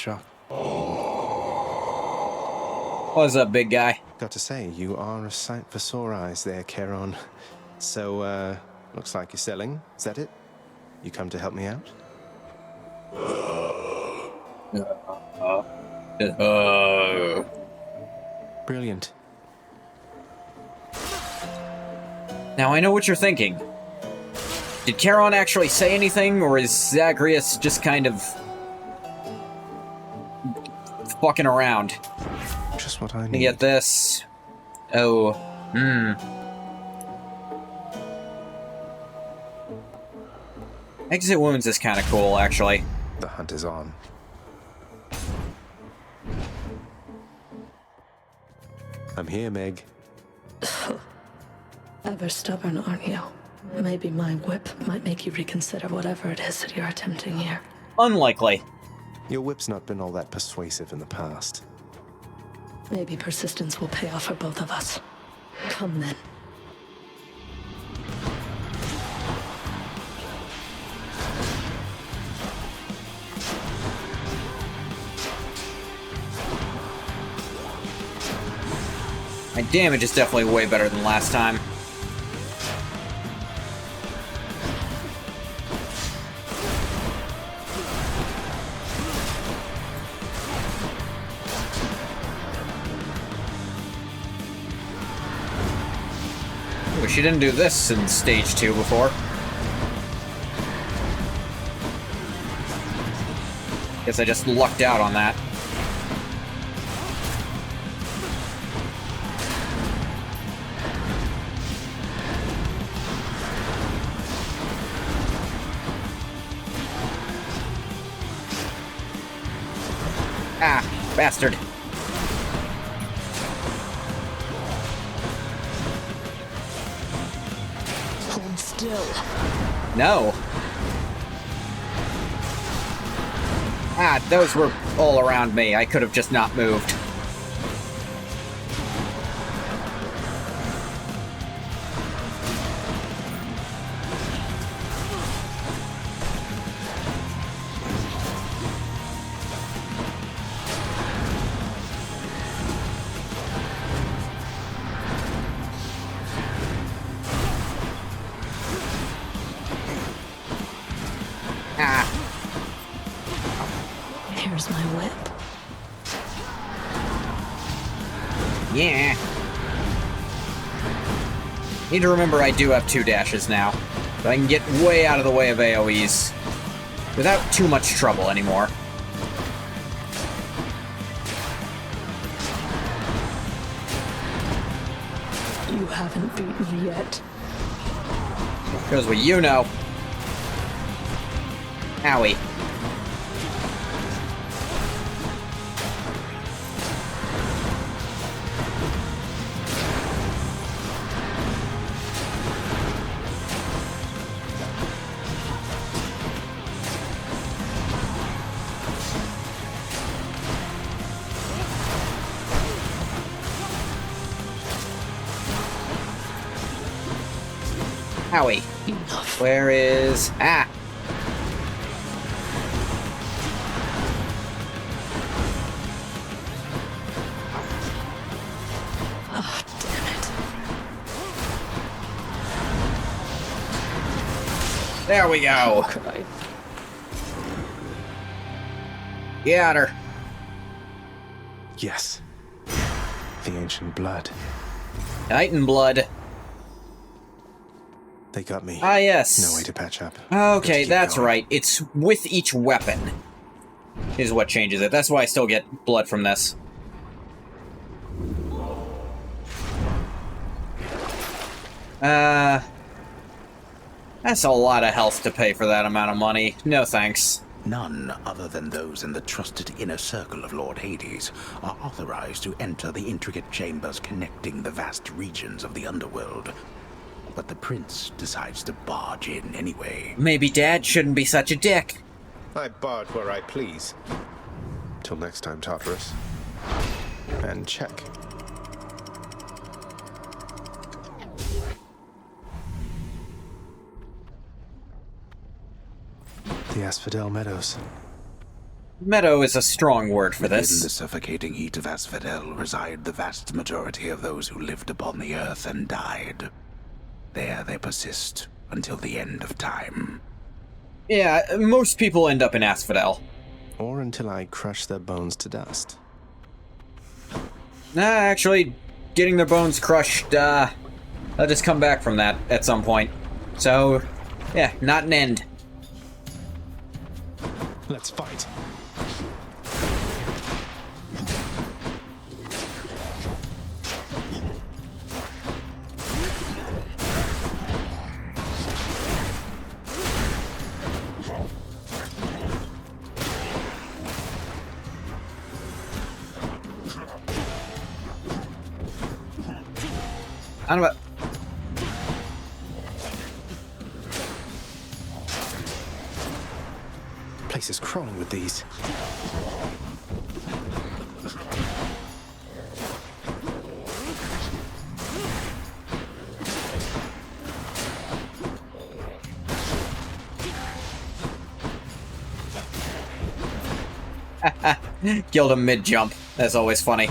What's up, big guy? Got to say, you are a sight for sore eyes there, Charon. So, looks like you're selling. Is that it? You come to help me out? Brilliant. Now I know what you're thinking. Did Charon actually say anything, or is Zagreus just kind of fucking around? Just what I need. Let me get this. Oh, Exit wounds is kind of cool, actually. The hunt is on. I'm here, Meg. Ever stubborn, aren't you? Maybe my whip might make you reconsider whatever it is that you're attempting here. Unlikely. Your whip's not been all that persuasive in the past. Maybe persistence will pay off for both of us. Come then. My damage is definitely way better than last time. Wish you didn't do this in stage 2 before. Guess I just lucked out on that. Ah, bastard. Hold still. No. Ah, those were all around me. I could have just not moved. Here's my whip. Yeah. Need to remember I do have 2 dashes now, so I can get way out of the way of AoEs without too much trouble anymore. You haven't beaten me yet. Goes what you know. Owie. Howie. Where is... Ah! Oh, damn it. There we go! Cried. Get her. Yes. The ancient blood. Titan blood. They got me. Ah, yes. No way to patch up. Okay, that's going. right. It's with each weapon is what changes it. That's why I still get blood from this. That's a lot of health to pay for that amount of money. No thanks. None other than those in the trusted inner circle of Lord Hades are authorized to enter the intricate chambers connecting the vast regions of the underworld. But the prince decides to barge in anyway. Maybe Dad shouldn't be such a dick. I barge where I please. Till next time, Tartarus. And check. The Asphodel Meadows. Meadow is a strong word for Within this. the suffocating heat of Asphodel reside the vast majority of those who lived upon the earth and died. There they persist until the end of time. Yeah, most people end up in Asphodel. Or until I crush their bones to dust. Nah, actually, getting their bones crushed, they'll just come back from that at some point. So, yeah, not an end. Let's fight. I don't know. Place is crawling with these. Killed him mid-jump. That's always funny.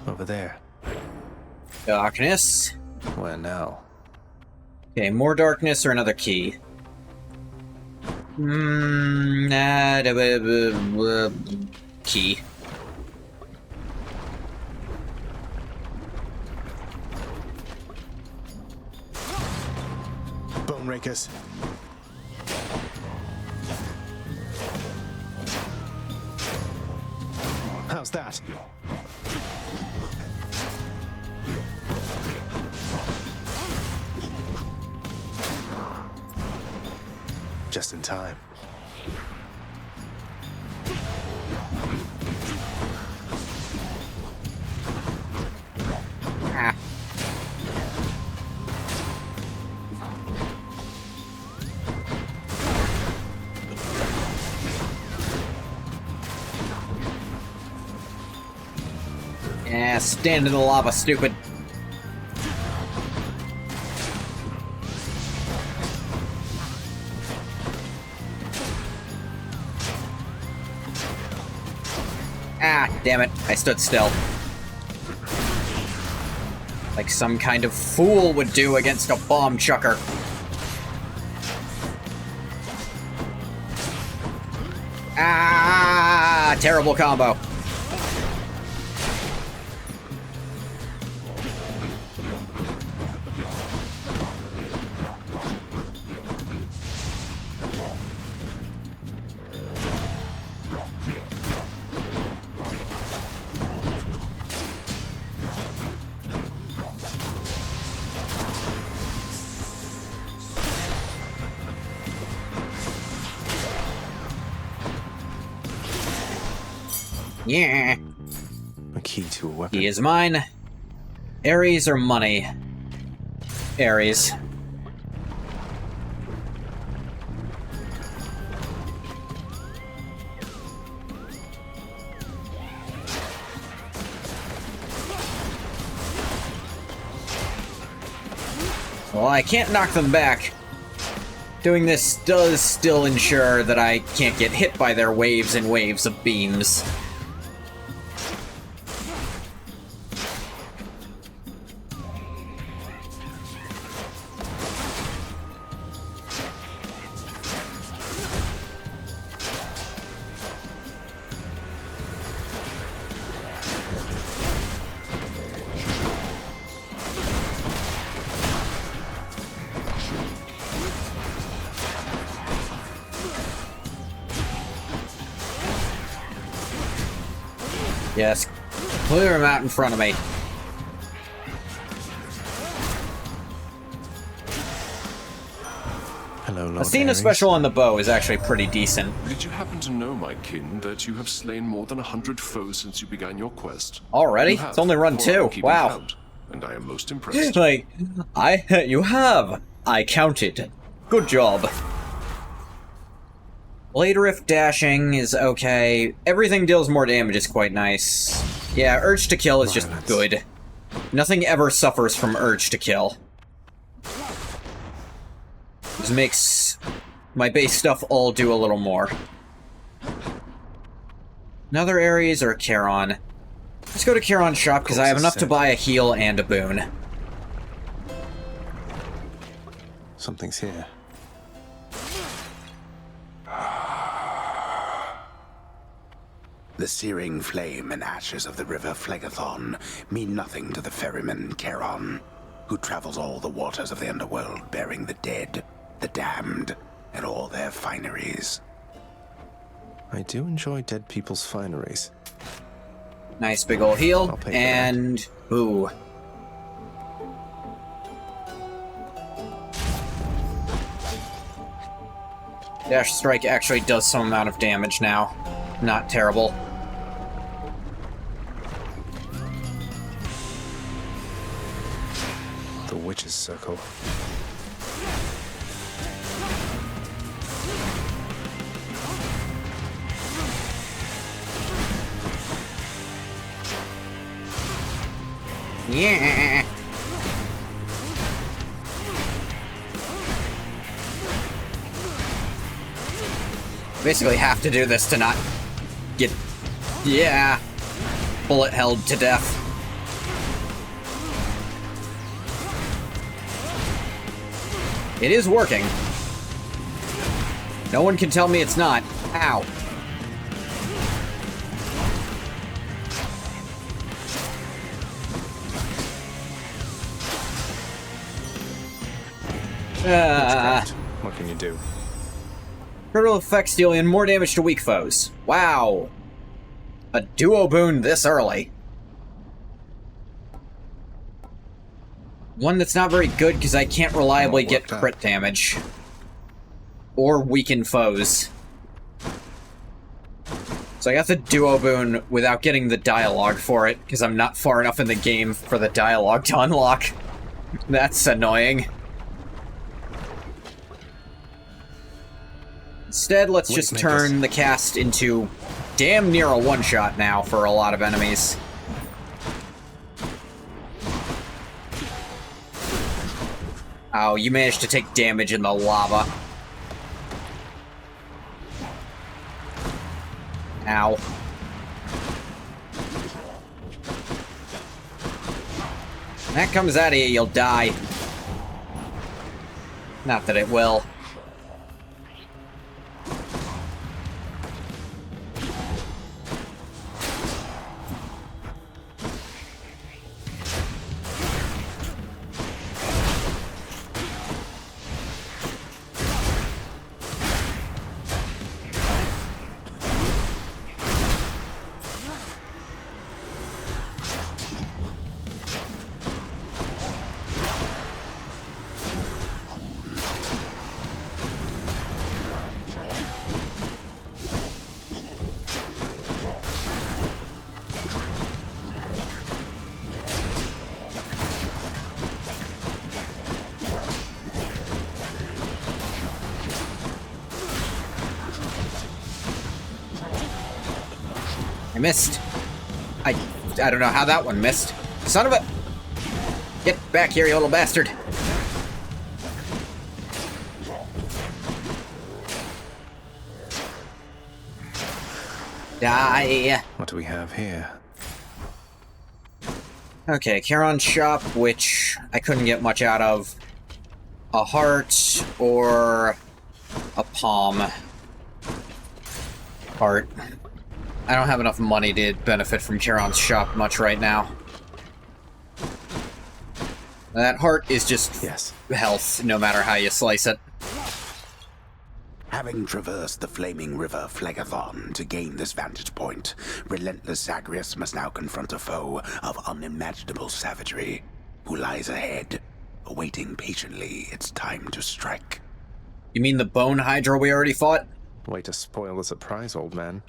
Over there. Darkness. Where now? Okay, more darkness or another key? Key. Bone rakers. How's that? Just in time. Ah. Yeah, stand in the lava, stupid. Ah, damn it. I stood still. Like some kind of fool would do against a bomb chucker. Ah, terrible combo. Yeah. A key to a weapon. He is mine. Ares or money? Ares. Well, I can't knock them back. Doing this does still ensure that I can't get hit by their waves and waves of beams. Yes, clear him out in front of me. Hello, Lord Athena Ares. special on the bow is actually pretty decent. Did you happen to know, my kin, that you have slain more than 100 foes since you began your quest? Already? You have, It's only run for I am 2. keeping Wow. count, and I am most impressed. Like, you have. I counted. Good job. Blade Rift dashing is okay. Everything deals more damage is quite nice. Yeah, Urge to Kill is just good. Nothing ever suffers from Urge to Kill. This makes my base stuff all do a little more. Another Ares or a Charon? Let's go to Charon's shop because I have enough to buy a heal and a boon. Something's here. The searing flame and ashes of the river Phlegethon mean nothing to the ferryman Charon, who travels all the waters of the underworld bearing the dead, the damned, and all their fineries. I do enjoy dead people's fineries. Nice big ol' heal, and... ooh. Dash Strike actually does some amount of damage now. Not terrible. The Witch's Circle. Yeah. Basically have to do this to not get... yeah. Bullet held to death. It is working. No one can tell me it's not. Ow. What can you do? Critical effects dealing more damage to weak foes. Wow. A duo boon this early. One that's not very good because I can't reliably get crit damage. Or weaken foes. So I got the duo boon without getting the dialogue for it, because I'm not far enough in the game for the dialogue to unlock. That's annoying. Instead, let's just turn the cast into damn near a one-shot now for a lot of enemies. Oh, you managed to take damage in the lava. Ow. When that comes out of you, you'll die. Not that it will. I missed. I don't know how that one missed. Son of a... Get back here, you little bastard. Die. What do we have here? Okay, Charon's shop, which I couldn't get much out of. A heart or a palm. Heart. I don't have enough money to benefit from Charon's shop much right now. That heart is just health, no matter how you slice it. Having traversed the flaming river Phlegethon to gain this vantage point, relentless Zagreus must now confront a foe of unimaginable savagery, who lies ahead, awaiting patiently its time to strike. You mean the bone hydra we already fought? Way to spoil the surprise, old man.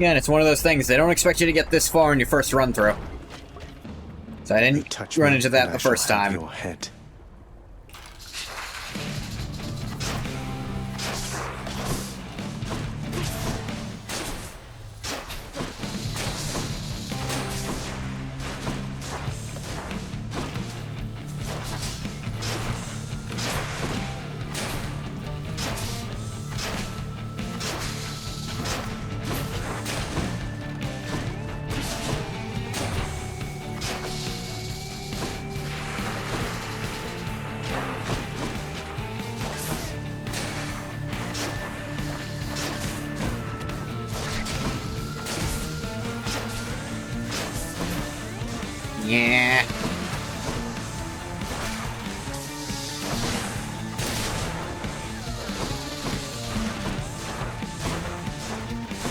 Yeah, and it's one of those things, they don't expect you to get this far in your first run-through. So I didn't run into that the first time. Your head. Yeah.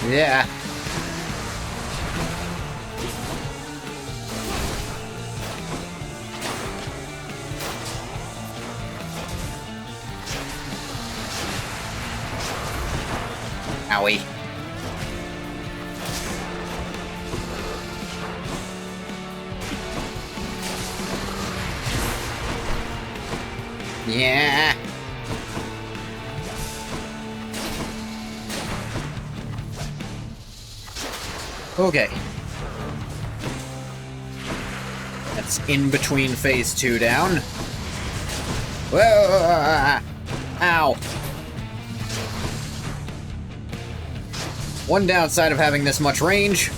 Yeah. Owie. Yeah. Okay. That's in between phase 2 down. Whoa! Ow. One downside of having this much range,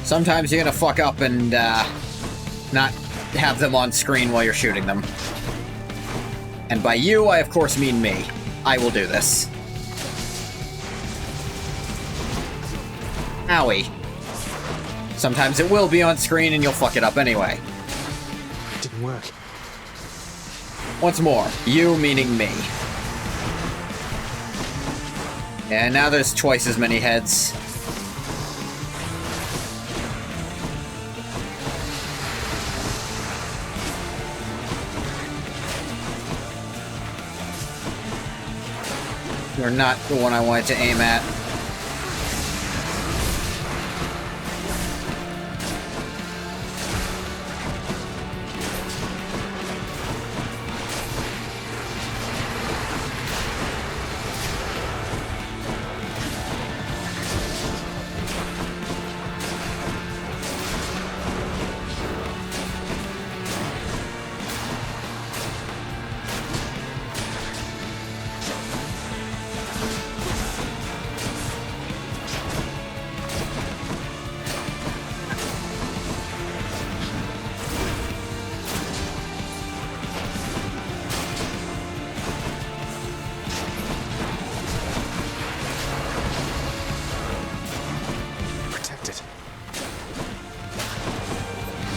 sometimes you're gonna fuck up and not have them on screen while you're shooting them. And by you, I of course mean me. I will do this. Owie. Sometimes it will be on screen and you'll fuck it up anyway. It didn't work. Once more, you meaning me. And now there's twice as many heads. You're not the one I wanted to aim at.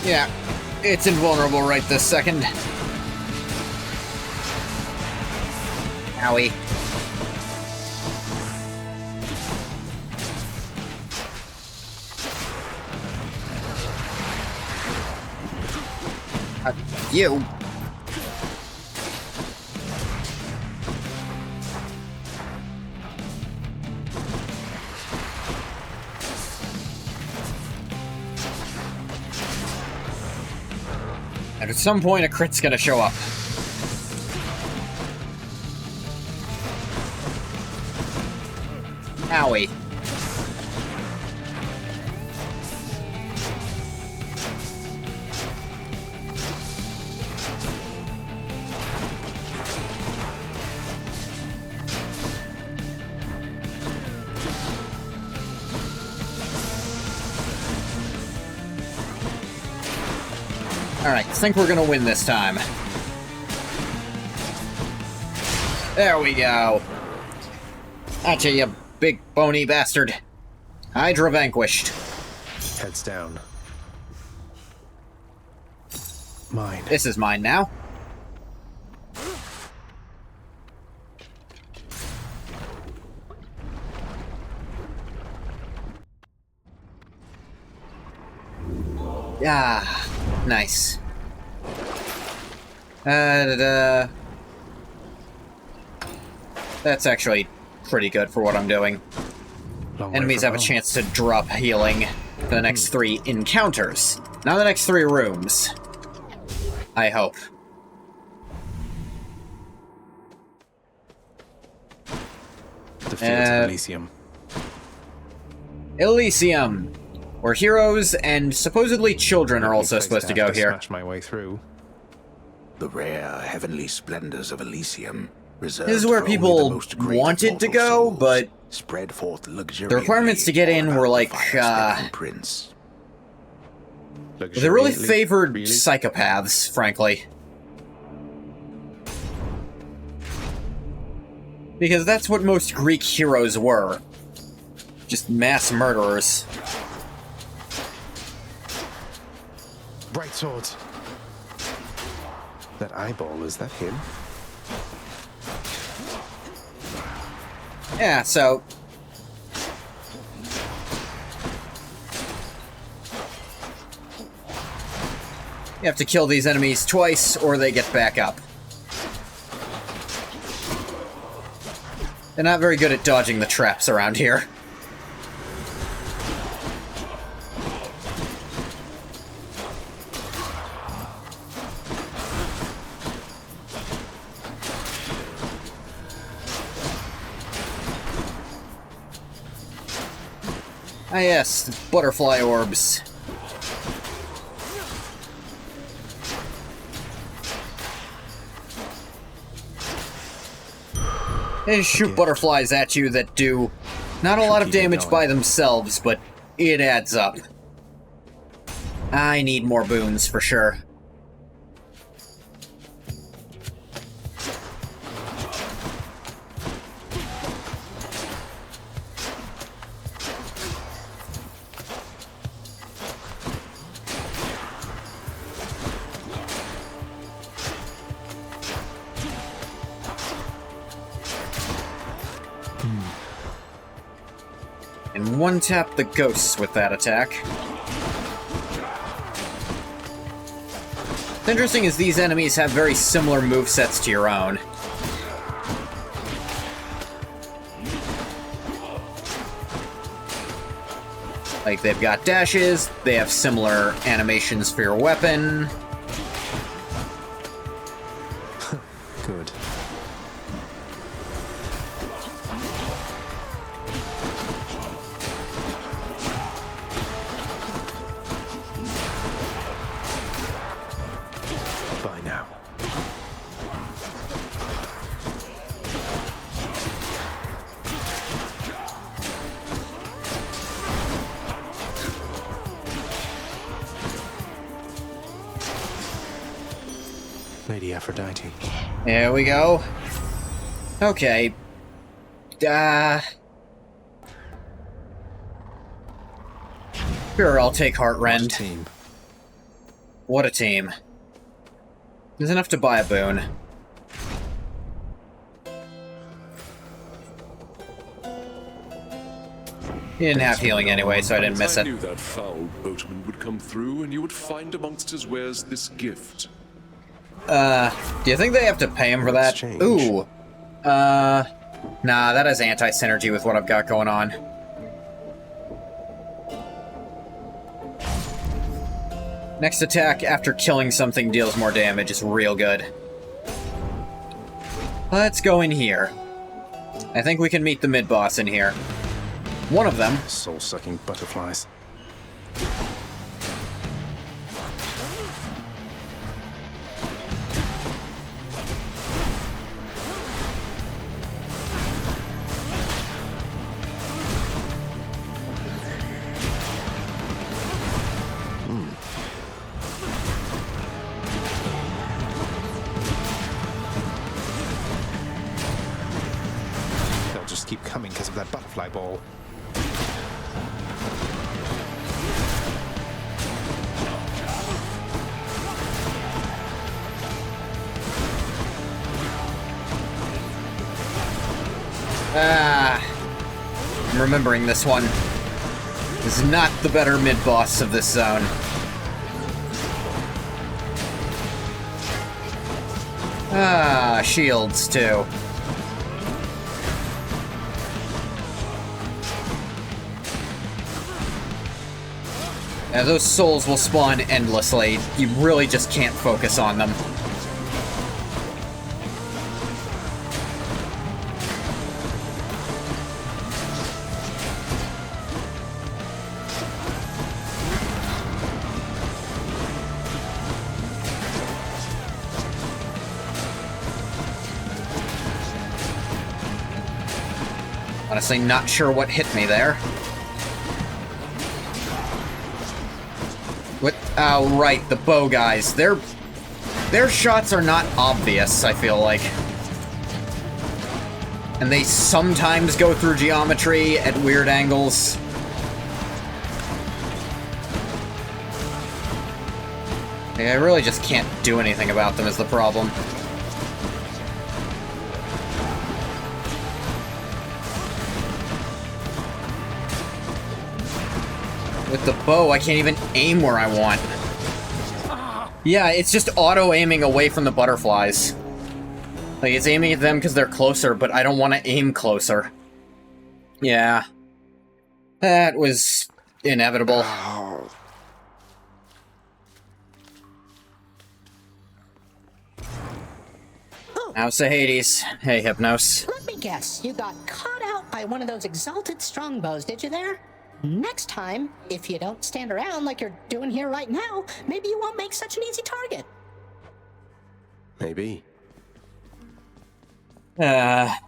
Yeah, it's invulnerable right this second. Owie. You. And at some point, a crit's gonna show up. Owie. Alright, I think we're gonna win this time. There we go. Gotcha, you big bony bastard. Hydra vanquished. Heads down. Mine. This is mine now. Ah, nice. That's actually pretty good for what I'm doing. Enemies have a chance to drop healing for the next 3 encounters, not the next 3 rooms. I hope. The fields of Elysium. Elysium, where heroes and supposedly children are also supposed to go here. Smash my way through. The rare heavenly splendors of Elysium. This is where people wanted to go, but spread forth the requirements to get in were like, they really favored psychopaths, frankly. Because that's what most Greek heroes were. Just mass murderers. Bright swords. That eyeball, is that him? Yeah, so... you have to kill these enemies twice, or they get back up. They're not very good at dodging the traps around here. Ah yes, the butterfly orbs. They shoot butterflies at you that do not a lot of damage by themselves, but it adds up. I need more boons for sure. can one-tap the ghosts with that attack. What's interesting is these enemies have very similar movesets to your own. Like, they've got dashes, they have similar animations for your weapon. Good. Bye now. Lady Aphrodite. There we go. Okay. Sure, I'll take Heartrend. What a team. What a team. There's enough to buy a boon. He didn't have healing anyway, so I didn't miss I it. knew that foul boatman would come through, and you would find amongst his wares this gift. Do you think they have to pay him for that? Ooh. Nah, that has anti-synergy with what I've got going on. Next attack after killing something deals more damage is real good. Let's go in here. I think we can meet the mid-boss in here. One of them. Soul-sucking butterflies. They'll just keep coming because of that butterfly ball. I'm remembering this one. This is not the better mid-boss of this zone. Shields, too. Yeah, those souls will spawn endlessly. You really just can't focus on them. Honestly, not sure what hit me there. What? Oh, right, the bow guys. Their shots are not obvious, I feel like. And they sometimes go through geometry at weird angles. Yeah, I really just can't do anything about them is the problem. With the bow, I can't even aim where I want. Yeah, it's just auto-aiming away from the butterflies. Like, it's aiming at them because they're closer, but I don't want to aim closer. Yeah. That was inevitable. Now say Hades. Hey, Hypnos. Let me guess, you got caught out by one of those exalted strongbows, did you there? Next time, if you don't stand around like you're doing here right now, maybe you won't make such an easy target. Maybe. That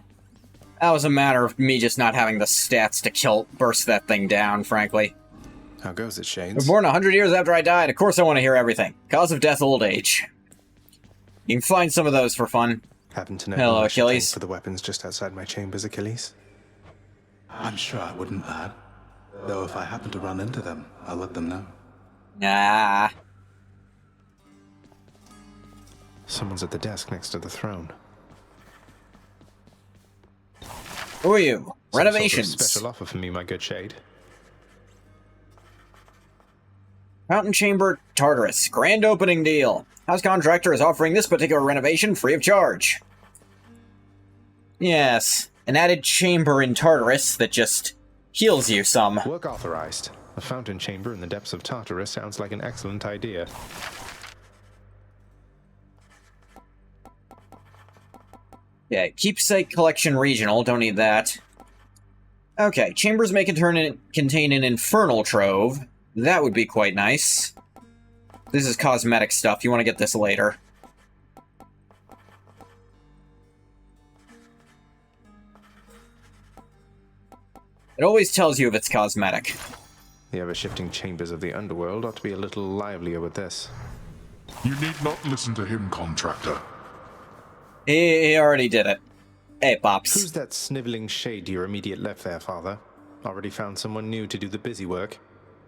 was a matter of me just not having the stats to burst that thing down, frankly. How goes it, I Shades? was born 100 years after I died. Of course I want to hear everything. Cause of death, old age. You can find some of those for fun. Happen to know Hello, who I should Achilles. thank for the weapons just outside my chambers, Achilles? I'm sure I wouldn't, lad. Though if I happen to run into them, I'll let them know. Nah. Someone's at the desk next to the throne. Who are you? Renovations. Sort of special offer for me, my good shade. Fountain Chamber, Tartarus. Grand opening deal. House contractor is offering this particular renovation free of charge. Yes, an added chamber in Tartarus that just heals you some. Work authorized. A fountain chamber in the depths of Tartarus sounds like an excellent idea. Yeah, keepsake collection regional, don't need that. Okay, chambers may contain an infernal trove. That would be quite nice. This is cosmetic stuff, you want to get this later. It always tells you if it's cosmetic. The ever-shifting chambers of the underworld ought to be a little livelier with this. You need not listen to him, contractor. He already did it. Hey, Pops. Who's that sniveling shade to your immediate left there, Father? Already found someone new to do the busy work.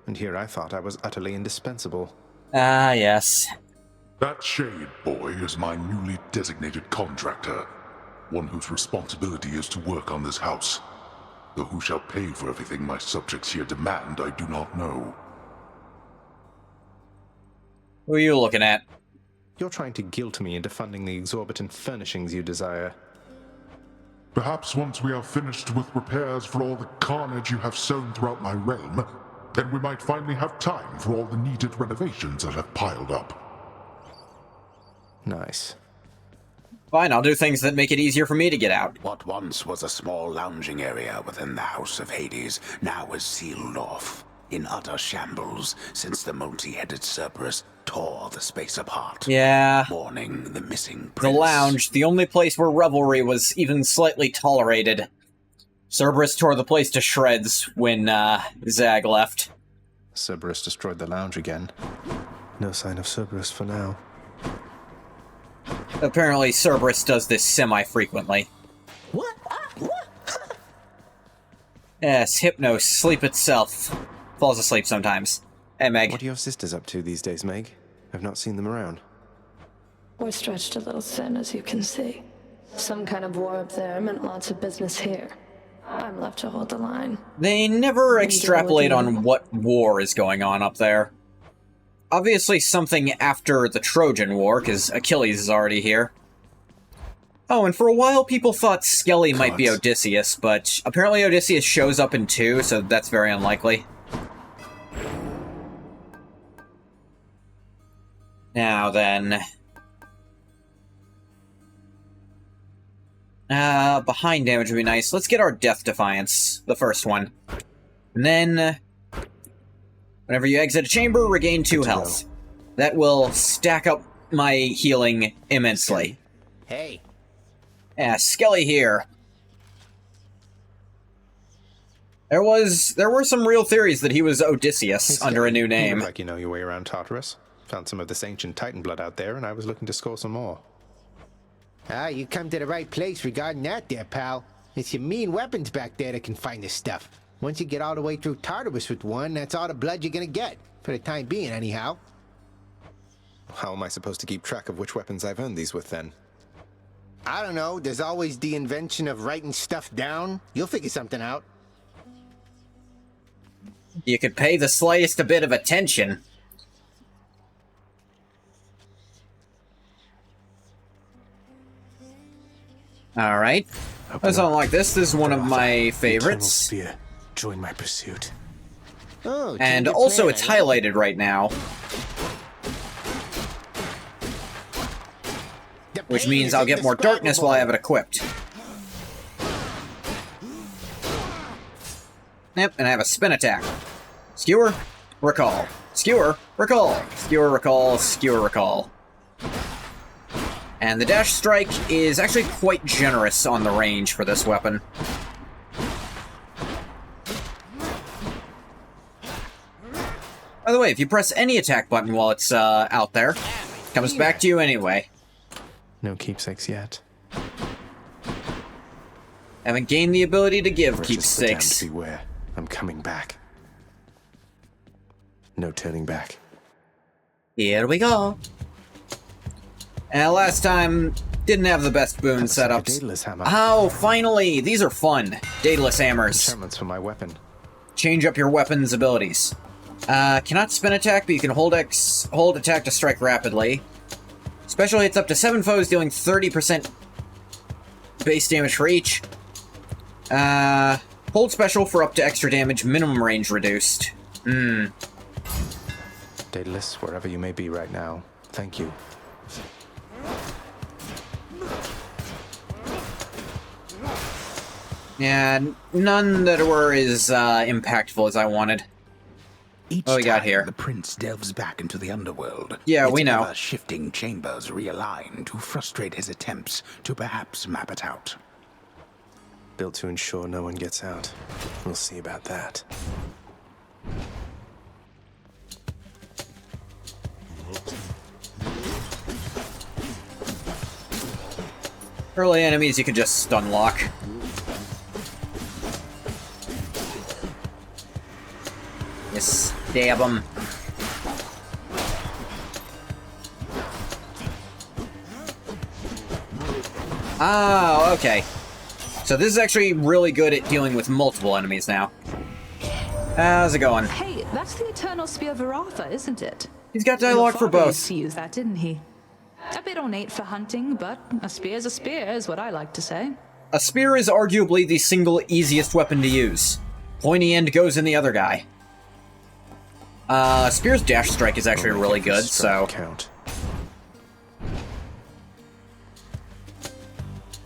And here I thought I was utterly indispensable. Ah, yes. That shade boy is my newly designated contractor. One whose responsibility is to work on this house. Though who shall pay for everything my subjects here demand, I do not know. Who are you looking at? You're trying to guilt me into funding the exorbitant furnishings you desire. Perhaps once we are finished with repairs for all the carnage you have sown throughout my realm, then we might finally have time for all the needed renovations that have piled up. Nice. Fine, I'll do things that make it easier for me to get out. What once was a small lounging area within the House of Hades now is sealed off, in utter shambles, since the multi-headed Cerberus tore the space apart. Yeah. Mourning the missing The prince. lounge, the only place where revelry was even slightly tolerated. Cerberus tore the place to shreds when, Zag left. Cerberus destroyed the lounge again. No sign of Cerberus for now. Apparently, Cerberus does this semi-frequently. What? Yes, Hypnos, sleep itself. Falls asleep sometimes. Hey, Meg. What are your sisters up to these days, Meg? I've not seen them around. We're stretched a little thin, as you can see. Some kind of war up there meant lots of business here. I'm left to hold the line. They never extrapolate on what war is going on up there. Obviously something after the Trojan War, because Achilles is already here. Oh, and for a while people thought Skelly might be Odysseus, but apparently Odysseus shows up in 2, so that's very unlikely. Now then... behind damage would be nice. Let's get our Death Defiance, the first one. And then... whenever you exit a chamber, regain 2 health. That will stack up my healing immensely. Hey. Yeah, Skelly here. There were some real theories that he was Odysseus under a new name. You look like you know your way around Tartarus. Found some of this ancient Titan blood out there, and I was looking to score some more. Ah, you come to the right place regarding that there, pal. It's your mean weapons back there that can find this stuff. Once you get all the way through Tartarus with one, that's all the blood you're gonna get. For the time being, anyhow. How am I supposed to keep track of which weapons I've earned these with, then? I don't know. There's always the invention of writing stuff down. You'll figure something out. You could pay the slightest a bit of attention. Alright. Let's unlock this. This is one of my favorites. Spear. Join my pursuit. Oh, and also it's highlighted right now. Which means I'll get more darkness while I have it equipped. Yep, and I have a spin attack. Skewer, recall. Skewer, recall. Skewer, recall. Skewer, recall. And the dash strike is actually quite generous on the range for this weapon. By the way, if you press any attack button while it's out there, it comes back to you anyway. No keepsakes yet. Haven't gained the ability to give Just keepsakes. beware. I'm coming back. No turning back. Here we go. And last time, Didn't have the best boon setups. Daedalus hammer. Oh, finally! These are fun. Daedalus hammers. Enchantments for my weapon. Change up your weapon's abilities. Cannot spin attack, but you can hold attack to strike rapidly. Special hits up to 7 foes, dealing 30% base damage for each. Hold special for up to extra damage, minimum range reduced. Daedalus, wherever you may be right now, thank you. Yeah, none that were as impactful as I wanted. Each what we got time here? the prince delves back into the underworld. Yeah, its we know. ever-shifting chambers realign to frustrate his attempts to perhaps map it out. Built to ensure no one gets out. We'll see about that. Early enemies you can just stun lock. Just stab them. Oh, okay. So this is actually really good at dealing with multiple enemies now. How's it going? Hey, that's the Eternal Spear Varatha, isn't it? He's got dialogue for both. Used to use that, didn't he? A bit ornate for hunting, but a spear's a spear, is what I like to say. A spear is arguably the single easiest weapon to use. Pointy end goes in the other guy. Spear's dash strike is actually really good, so... Count.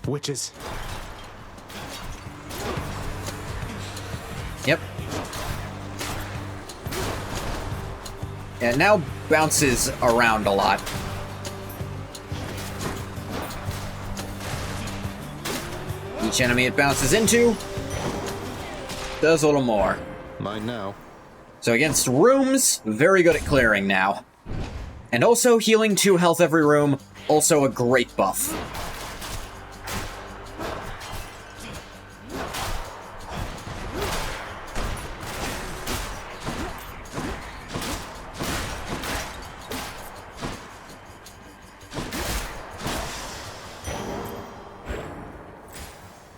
Witches. Yep. Yeah, now bounces around a lot. Each enemy it bounces into does a little more. Mine now. So against rooms, very good at clearing now. And also healing 2 health every room, also a great buff.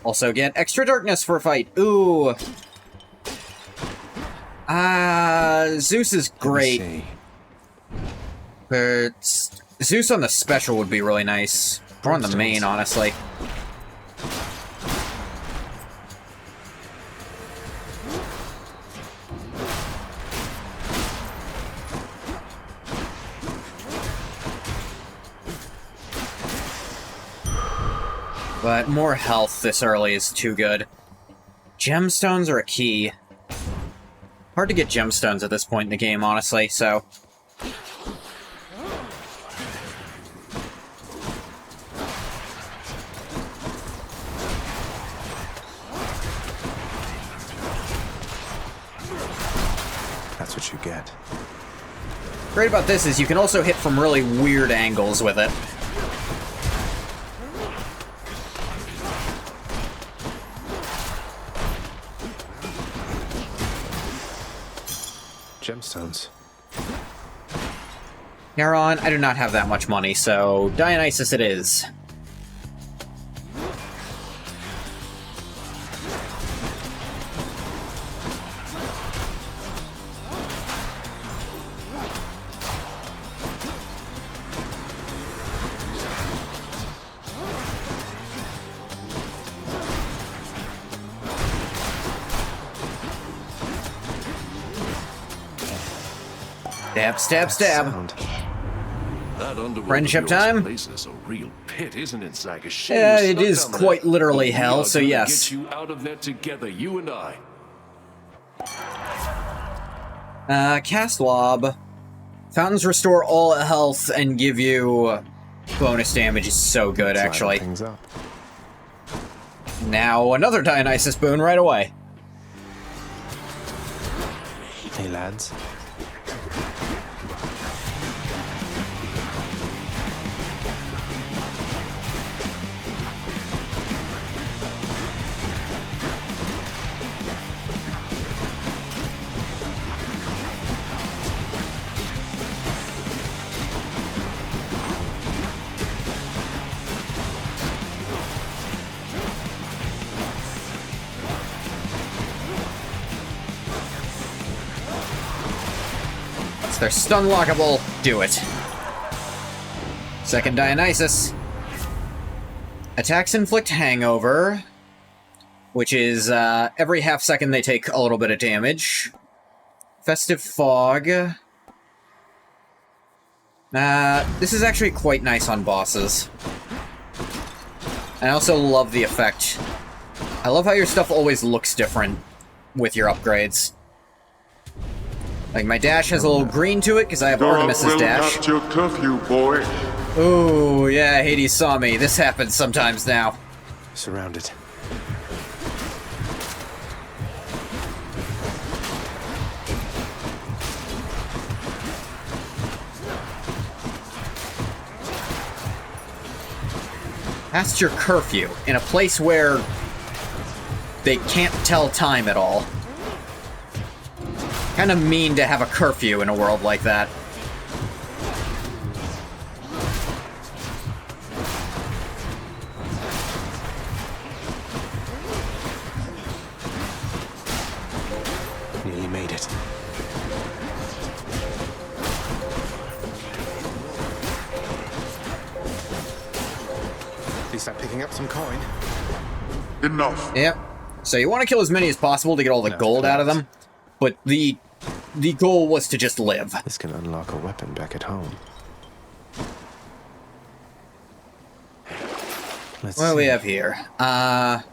Also get extra darkness for a fight. Ooh. Zeus is great. But Zeus on the special would be really nice. Or on the main, honestly. But more health this early is too good. Gemstones are a key. Hard to get gemstones at this point in the game, honestly, so... That's what you get. Great about this is you can also hit from really weird angles with it. Gemstones. Heron, I do not have that much money, so Dionysus it is. Stab, stab, stab. That underworld Friendship of yours time? places a real pit, isn't it, Zach? A shame Yeah, you're it stuck is down there. quite literally But we hell, are so gonna yes. Get you out of there together, you and I. Cast Lob. Fountains restore all health and give you bonus damage is so good, actually. Things up. Now another Dionysus boon right away. Hey, lads. If they're stun lockable, do it. Second Dionysus. Attacks inflict hangover, which is every half second they take a little bit of damage. Festive Fog. This is actually quite nice on bosses. I also love the effect. I love how your stuff always looks different with your upgrades. Like, my dash has a little green to it, because I have Artemis's dash. Not your curfew, boy. Ooh, yeah, Hades saw me. This happens sometimes now. Surrounded. That's your curfew, in a place where they can't tell time at all. Kind of mean to have a curfew in a world like that. Nearly made it. At least I'm picking up some coin. Enough. Yep. So you want to kill as many as possible to get all the gold out of them, but the goal was to just live. This can unlock a weapon back at home. What do we have here? I'm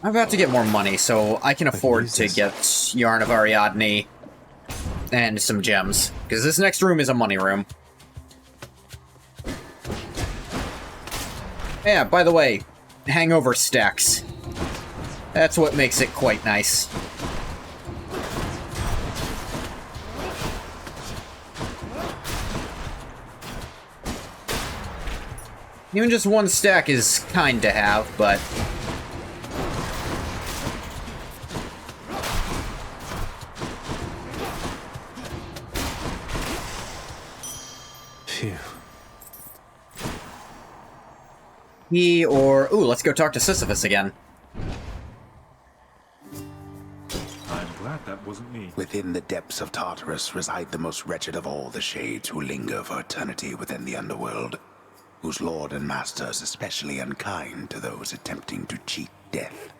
about to get more money, so I can afford to get Yarn of Ariadne and some gems, because this next room is a money room. Yeah, by the way, hangover stacks. That's what makes it quite nice. Even just one stack is kind to have, but... Phew. Ooh, let's go talk to Sisyphus again. I'm glad that wasn't me. Within the depths of Tartarus reside the most wretched of all the shades who linger for eternity within the underworld, whose lord and master is especially unkind to those attempting to cheat death.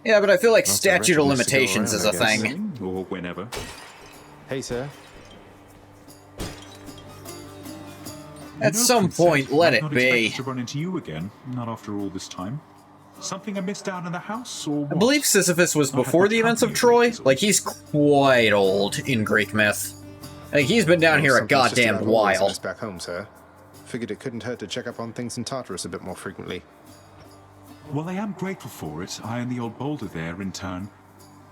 Yeah, but I feel like statute of limitations is a thing. Or whenever. Hey, sir. At some point, let it be. To run into you again, not after all this time. Something I missed out in the house, or what? I believe Sisyphus was before the events of Troy. Like, he's quite old in Greek myth. Like, he's been down here a goddamn while. Back home, sir. Figured it couldn't hurt to check up on things in Tartarus a bit more frequently. Well, I am grateful for it. I and the old boulder there, in turn.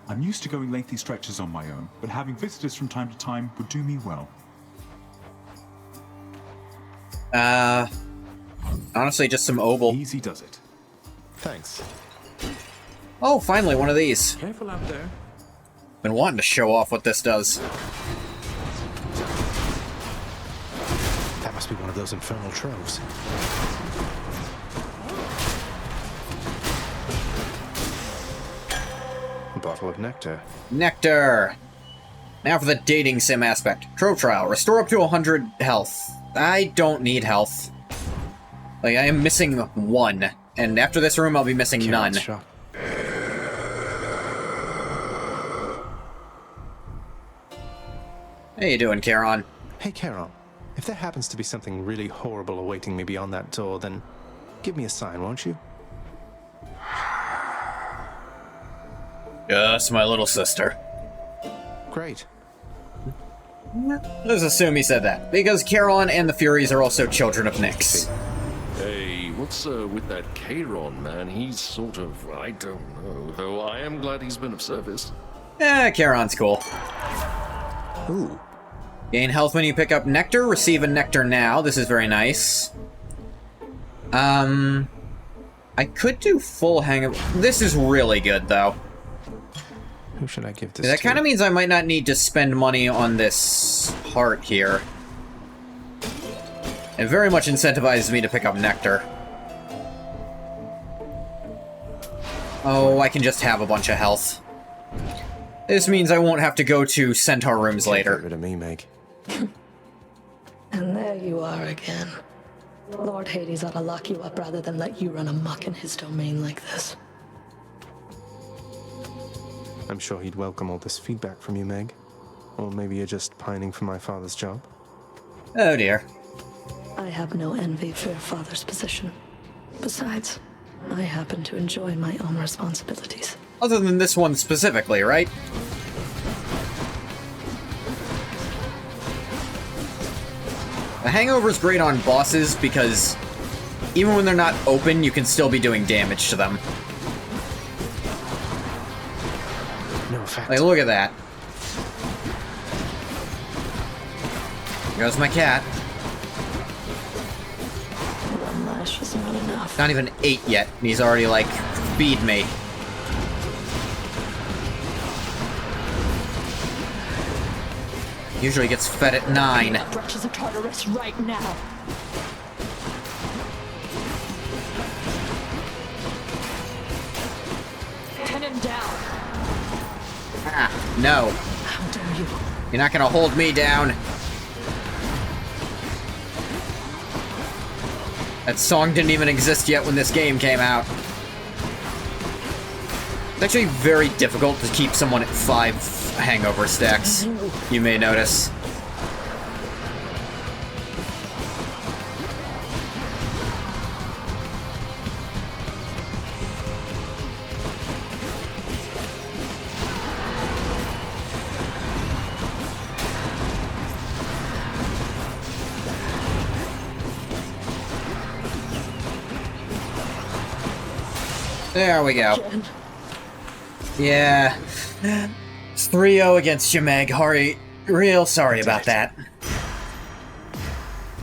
I'm used to going lengthy stretches on my own, but having visitors from time to time would do me well. Honestly, just some oval. Easy does it. Thanks. Oh, finally, one of these. Careful out there. Been wanting to show off what this does. That must be one of those infernal troves. A bottle of nectar. Nectar! Now for the dating sim aspect. Trove trial. Restore up to 100 health. I don't need health. Like, I am missing 1. And after this room, I'll be missing none. Shop. How you doing, Charon? Hey, Charon. If there happens to be something really horrible awaiting me beyond that door, then give me a sign, won't you? Yes, my little sister. Great. Let's assume he said that, because Charon and the Furies are also children of Nyx. Hey, what's with that Charon, man? He's sort of, I don't know, though I am glad he's been of service. Charon's cool. Ooh. Gain health when you pick up nectar, receive a nectar now. This is very nice. I could do full hang of... This is really good, though. Who should I give this That to? kind of means I might not need to spend money on this part here. It very much incentivizes me to pick up nectar. Oh, I can just have a bunch of health. This means I won't have to go to centaur rooms later. Get rid of me, Meg. And there you are again. Lord Hades ought to lock you up rather than let you run amok in his domain like this. I'm sure he'd welcome all this feedback from you, Meg. Or maybe you're just pining for my father's job. Oh dear. I have no envy for your father's position. Besides, I happen to enjoy my own responsibilities. Other than this one specifically, right? The hangover's great on bosses because even when they're not open, you can still be doing damage to them. No effect. Like, look at that. Here goes my cat. One lash was not enough. Not even 8 yet, and he's already like, feed me. Usually gets fed at 9. Brushes of Tartarus right now. Pin him down. Ah, no. How dare you? You're not gonna hold me down. That song didn't even exist yet when this game came out. It's actually very difficult to keep someone at 5 hangover stacks, you may notice. There we go. Yeah. It's 3-0 against you, Meg. Real sorry about that.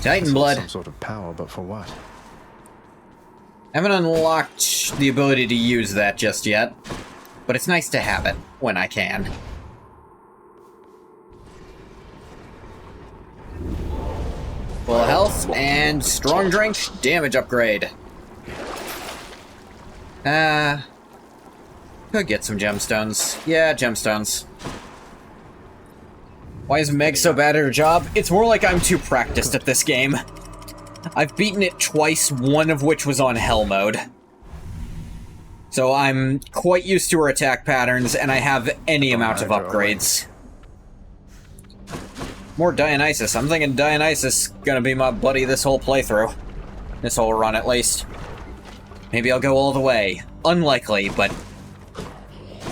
Titan blood. Some sort of power, but for what? Haven't unlocked the ability to use that just yet, but it's nice to have it when I can. Full health and strong drink damage upgrade. Could get some gemstones. Yeah, gemstones. Why is Meg so bad at her job? It's more like I'm too practiced at this game. I've beaten it twice, one of which was on Hell mode. So I'm quite used to her attack patterns, and I have any amount of upgrades. More Dionysus. I'm thinking Dionysus gonna be my buddy this whole playthrough. This whole run, at least. Maybe I'll go all the way. Unlikely, but...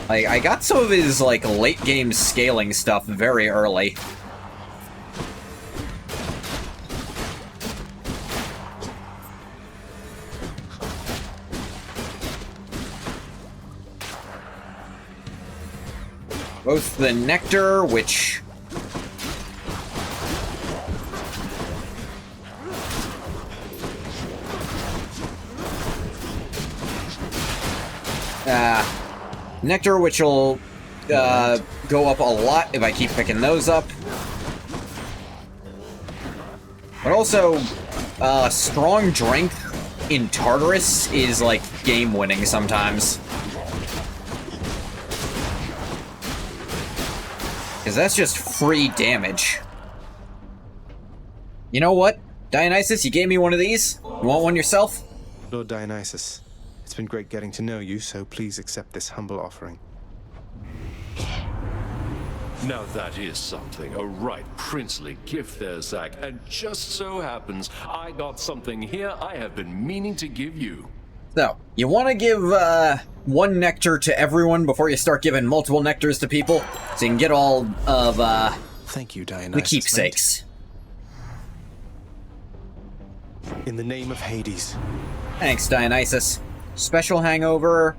I got some of his, like, late-game scaling stuff very early. Both the Nectar, which... Nectar, which will go up a lot if I keep picking those up. But also, strong drink in Tartarus is, like, game-winning sometimes. Because that's just free damage. You know what? Dionysus, you gave me one of these. You want one yourself? Lord Dionysus, it's been great getting to know you, so please accept this humble offering. Now that is something, a right princely gift there, Zack, and just so happens I got something here I have been meaning to give you. So, you want to give one nectar to everyone before you start giving multiple nectars to people, so you can get all of Thank you, Dionysus, the keepsakes. In the name of Hades. Thanks, Dionysus. Special hangover.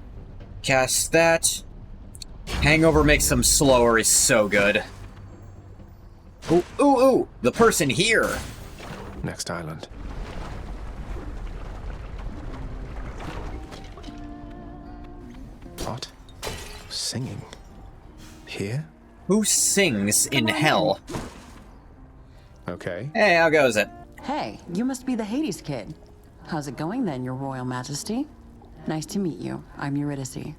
Cast that. Hangover makes them slower is so good. Ooh, ooh, ooh! The person here! Next island. What? Singing? Here? Who sings in hell? Okay. Hey, how goes it? Hey, you must be the Hades kid. How's it going then, your royal majesty? Nice to meet you. I'm Eurydice.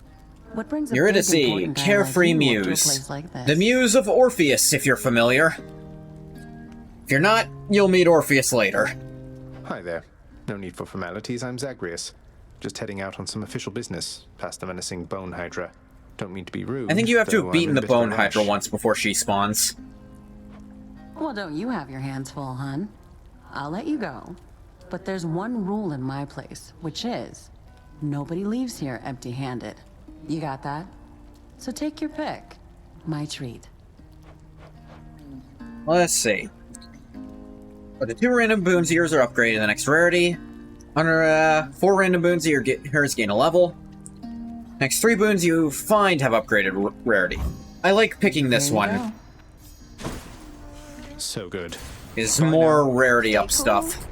What brings a Eurydice, big, important guy carefree like you up to a muse. place like this? The muse of Orpheus, if you're familiar. If you're not, you'll meet Orpheus later. Hi there. No need for formalities, I'm Zagreus. Just heading out on some official business, past the menacing Bone Hydra. Don't mean to be rude. I think you have to though have I'm beaten in the a bit of a Bone Hydra rush. once before she spawns. Well, don't you have your hands full, hun? I'll let you go. But there's one rule in my place, which is nobody leaves here empty-handed. You got that? So take your pick. My treat. Let's see. But the 2 random boons ears are upgraded to the next rarity. Under 4 random boons ears gain a level. Next 3 boons you find have upgraded rarity. I like picking this one. So good. Is more rarity up stuff.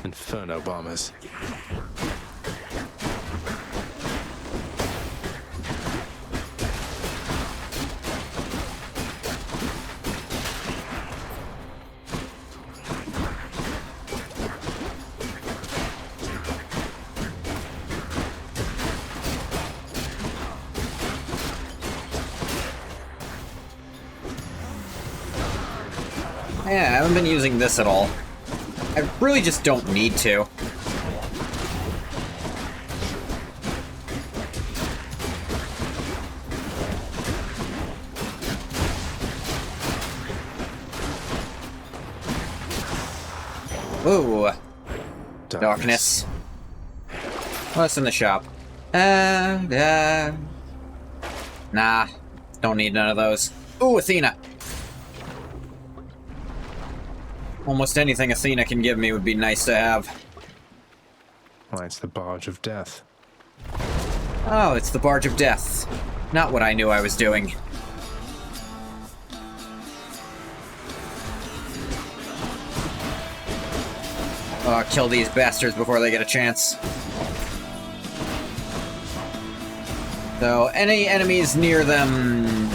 Inferno bombers. Yeah, I haven't been using this at all. I really just don't need to. Ooh. Darkness. What's in the shop? Nah. Don't need none of those. Ooh, Athena. Almost anything Athena can give me would be nice to have. Why, it's the Barge of Death. Oh, it's the Barge of Death. Not what I knew I was doing. Oh, kill these bastards before they get a chance. So, any enemies near them...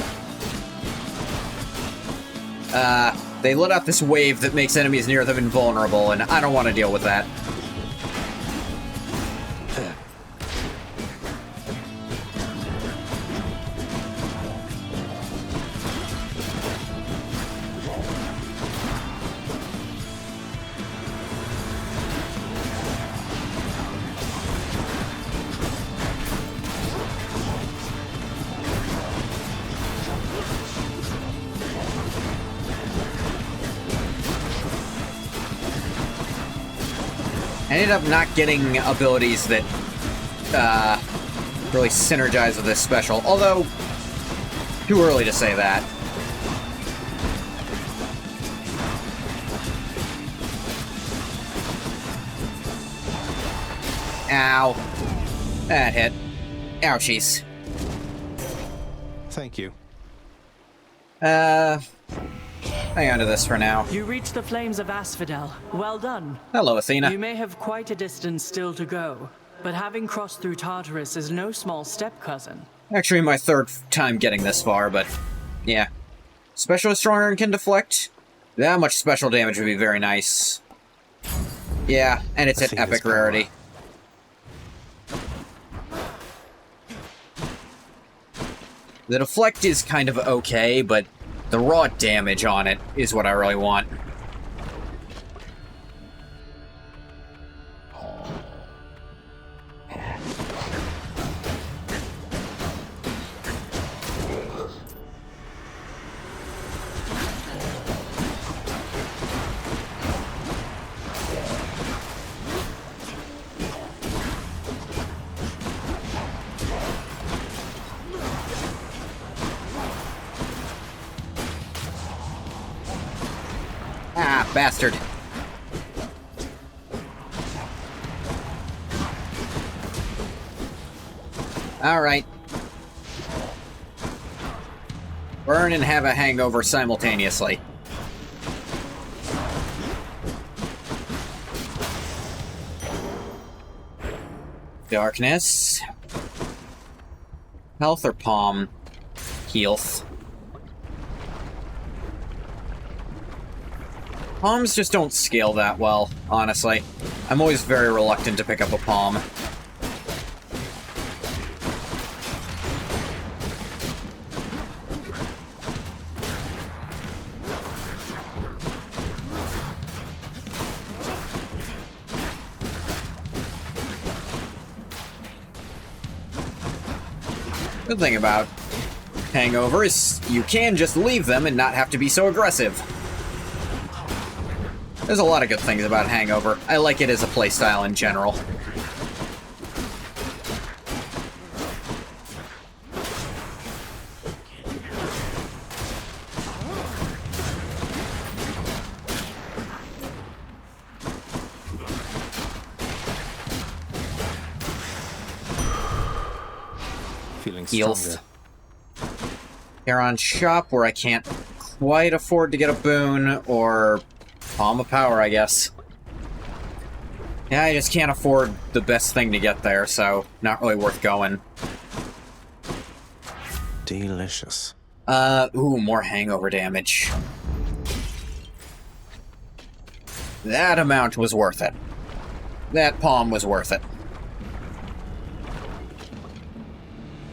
they let out this wave that makes enemies near them invulnerable, and I don't want to deal with that. I ended up not getting abilities that really synergize with this special, although too early to say that. Ow. That hit. Ouchies. Thank you. Hang on to this for now. You reached the flames of Asphodel. Well done. Hello, Athena. You may have quite a distance still to go, but having crossed through Tartarus is no small step, cousin. Actually, my 3rd time getting this far, but yeah. Special is stronger and can deflect. That much special damage would be very nice. Yeah, and it's an epic rarity. The deflect is kind of okay, but the raw damage on it is what I really want. Ah, bastard. Alright. Burn and have a hangover simultaneously. Darkness. Health or palm? Health. Palms just don't scale that well, honestly. I'm always very reluctant to pick up a palm. Good thing about Hangover is you can just leave them and not have to be so aggressive. There's a lot of good things about Hangover. I like it as a playstyle in general. Feeling Heals. stronger. Here on shop where I can't quite afford to get a boon, or Palm of Power, I guess. Yeah, I just can't afford the best thing to get there, so not really worth going. Delicious. Ooh, more hangover damage. That amount was worth it. That palm was worth it.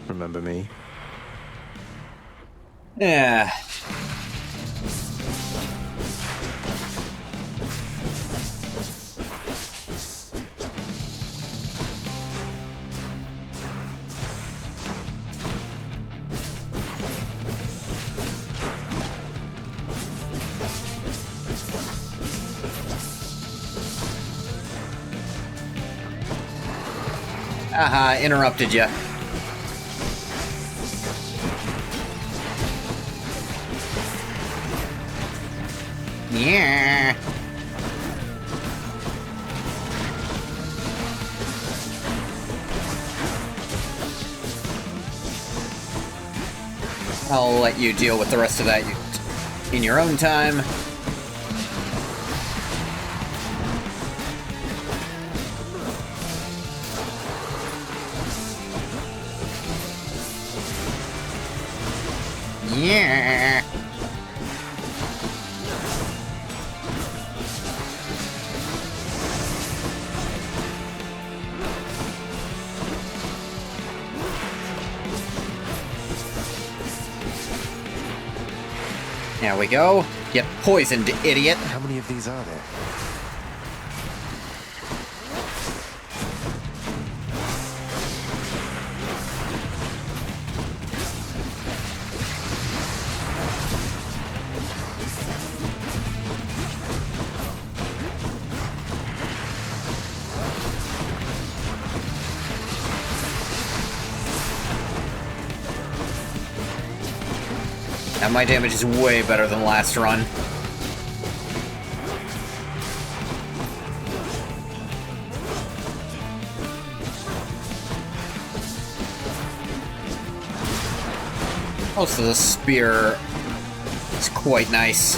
Remember me? Yeah. Aha, interrupted you. Yeah. I'll let you deal with the rest of that in your own time. Yeah. There we go. Get poisoned, idiot. How many of these are there? And my damage is way better than last run. Most of the spear is quite nice.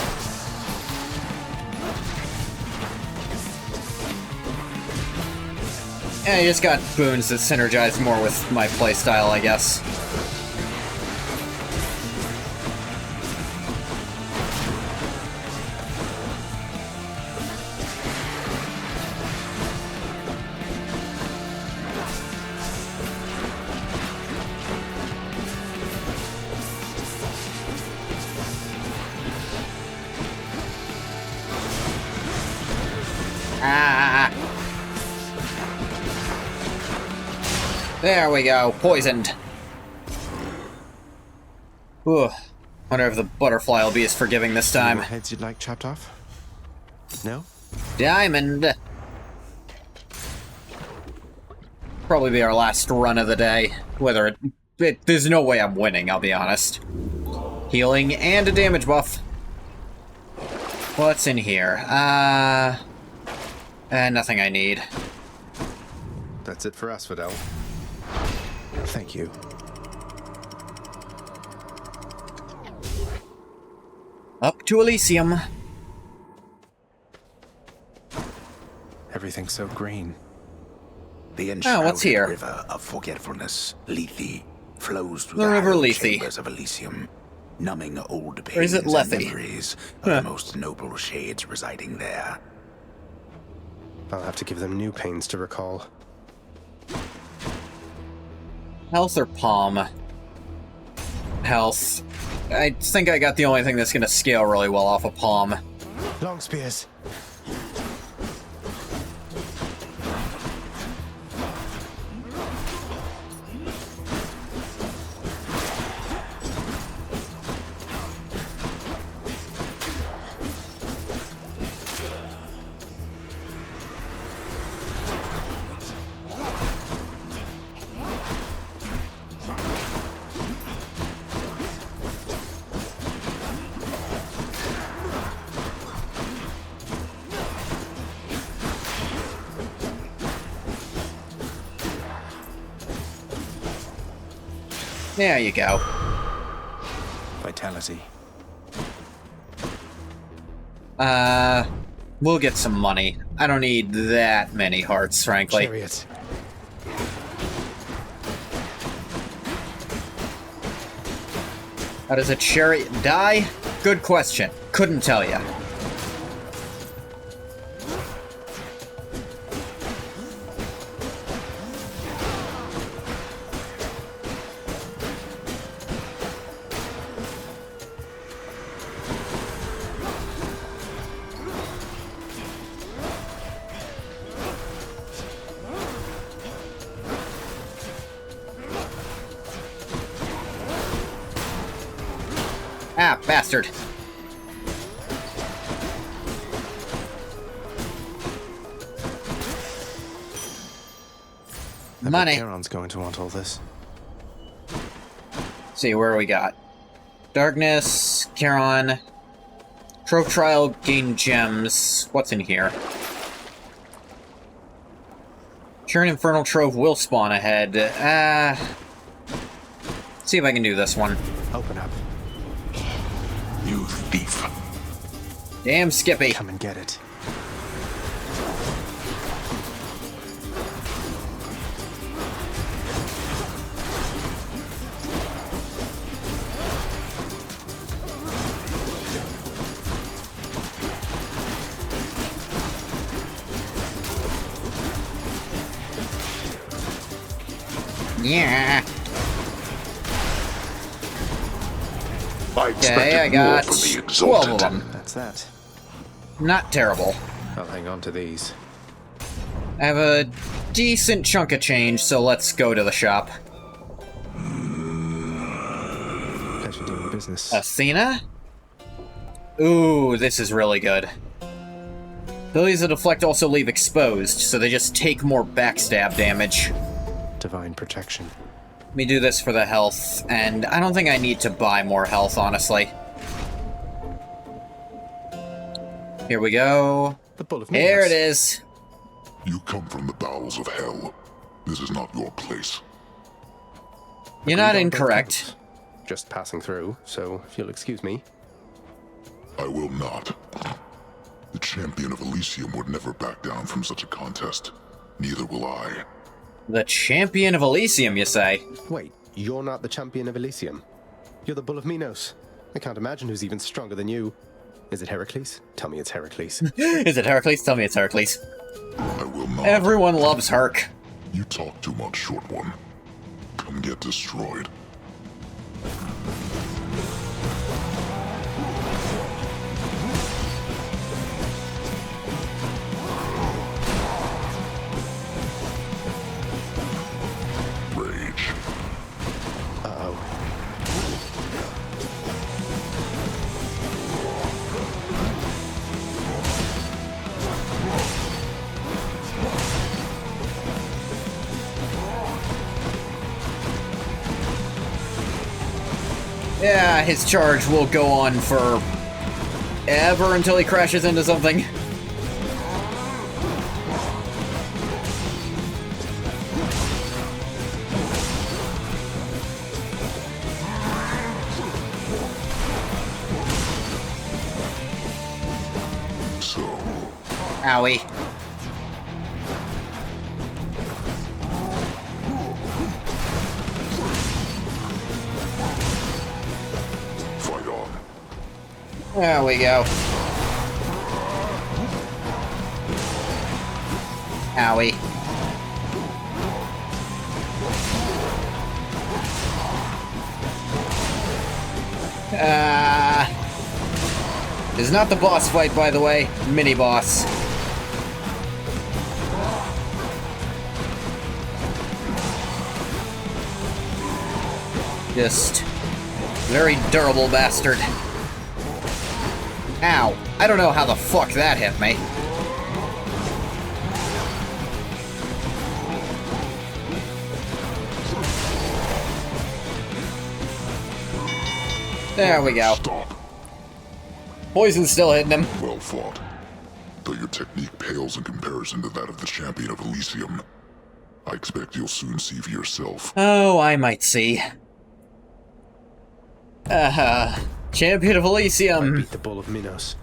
Yeah, you just got boons that synergize more with my playstyle, I guess. Ah! There we go, poisoned. Ooh, wonder if the butterfly will be as forgiving this time. Any more heads you'd like chopped off? No? Diamond! Probably be our last run of the day. Whether there's no way I'm winning, I'll be honest. Healing and a damage buff. What's in here? Nothing I need. That's it for us, Fidel. Thank you. Up to Elysium. Everything's so green. The enshrouded what's here? river of forgetfulness, Lethe, flows through The the River hallowed Lethe. chambers of Elysium. numbing old Or is pains it and Lethe? memories of the most noble shades residing there. I'll have to give them new pains to recall. Health or palm? Health. I think I got the only thing that's gonna scale really well off of palm. Long spears. There you go. Vitality. We'll get some money. I don't need that many hearts, frankly. Chariot. How does a chariot die? Good question. Couldn't tell ya. Ah, bastard. Money. Charon's going to want all this. See, where we got? Darkness, Charon, Trove Trial, gain gems. What's in here? Sure, an Infernal Trove will spawn ahead. See if I can do this one. Open up. You thief. Damn, Skippy. Come and get it. Yeah. I Okay, I expected more got from the 12 of exalted. them. That's that. Not terrible. I'll hang on to these. I have a decent chunk of change, so let's go to the shop. Pleasure doing business. Athena? Ooh, this is really good. Abilities of Deflect also leave exposed, so they just take more backstab damage. Divine protection. Let me do this for the health, and I don't think I need to buy more health, honestly. Here we go. The Bull of Here Minos. it is. You come from the bowels of hell. This is not your place. You're not Agreed on both incorrect. counts. Just passing through, so if you'll excuse me. I will not. The champion of Elysium would never back down from such a contest. Neither will I. The champion of Elysium, you say? Wait, you're not the champion of Elysium. You're the Bull of Minos. I can't imagine who's even stronger than you. Is it Heracles? Tell me it's Heracles. Is it Heracles? Tell me it's Heracles. I will not. Everyone loves Herc. You talk too much, short one. Come get destroyed. Rage. Uh-oh. Yeah, his charge will go on for ever until he crashes into something. So, Owie. There we go. Owie. It's not the boss fight, by the way. Mini-boss. Just very durable bastard. Ow. I don't know how the fuck that hit me. There we go. Stop. Poison's still hitting him. Well fought. Though your technique pales in comparison to that of the champion of Elysium. I expect you'll soon see for yourself. Oh, I might see. Champion of Elysium. I beat the Bull of Minos.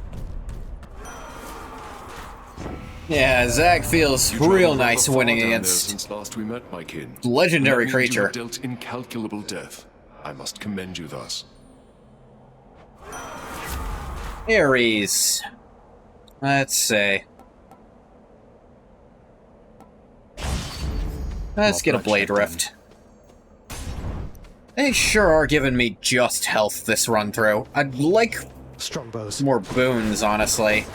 Yeah, Zach feels real nice winning Down there against since last we met, my kin. legendary That means you creature. have dealt incalculable death. I must commend you thus. Ares. Let's see. Let's get a Blade Rift. They sure are giving me just health this run through. I'd like Strongbows. more boons, honestly.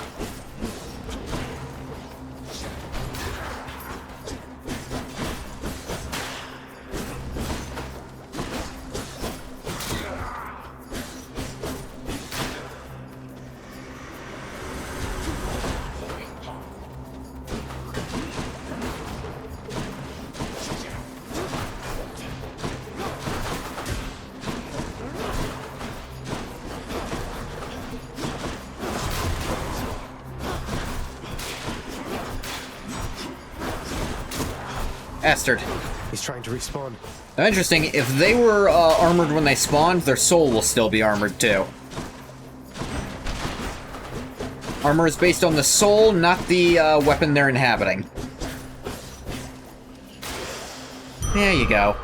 Bastard. He's trying to respawn. Interesting, if they were armored when they spawned, their soul will still be armored too. Armor is based on the soul, not the weapon they're inhabiting. There you go.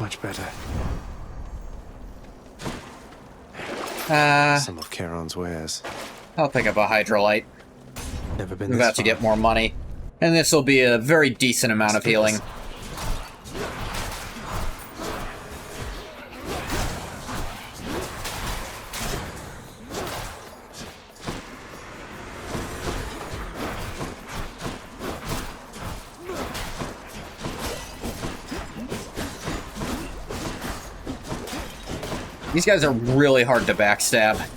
Much better. Some of Charon's wares. I'll pick up a Hydrolite. Never been I'm about to get more money. And this will be a very decent amount of healing. These guys are really hard to backstab.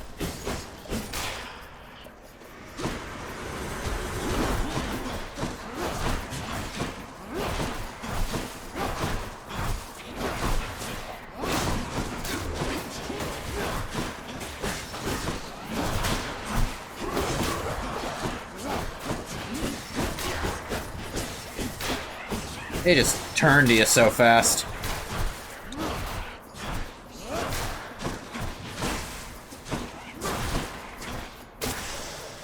They just turn to you so fast.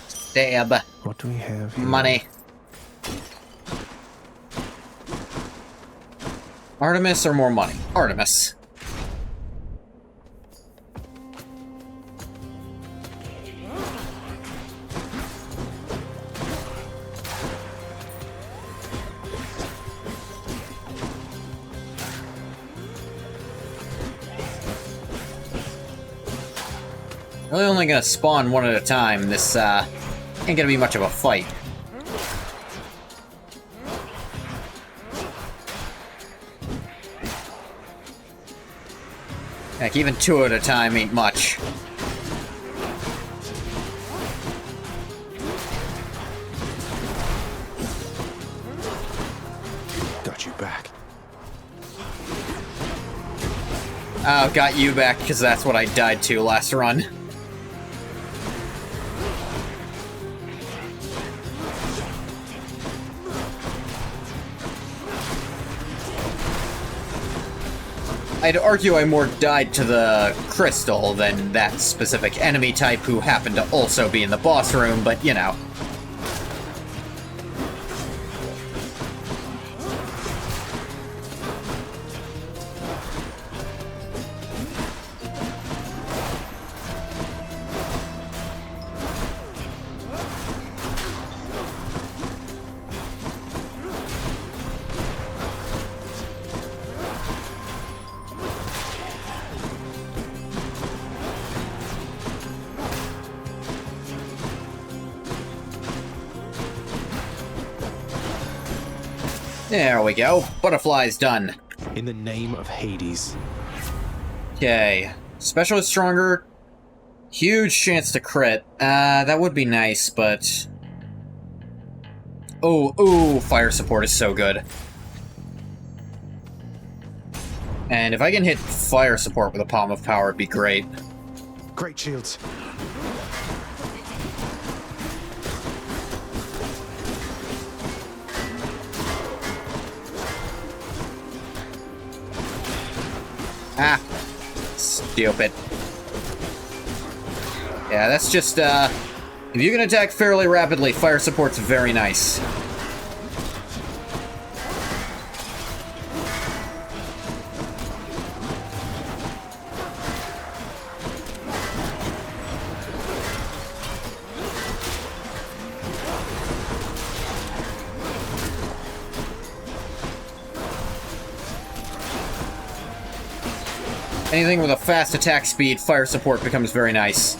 Stab. What do we have here? Money. Artemis or more money? Artemis. Really only gonna spawn one at a time. This ain't gonna be much of a fight. Heck, even two at a time ain't much. Got you back. Oh, got you back because that's what I died to last run. I'd argue I more died to the crystal than that specific enemy type who happened to also be in the boss room, but you know. There we go. Butterfly's done. In the name of Hades. Okay. Special is stronger. Huge chance to crit. That would be nice, but... Ooh, fire support is so good. And if I can hit fire support with a Palm of Power, it'd be great. Great shields. Ah. Stupid. Yeah, that's just, if you can attack fairly rapidly, fire support's very nice. Anything with a fast attack speed, fire support becomes very nice.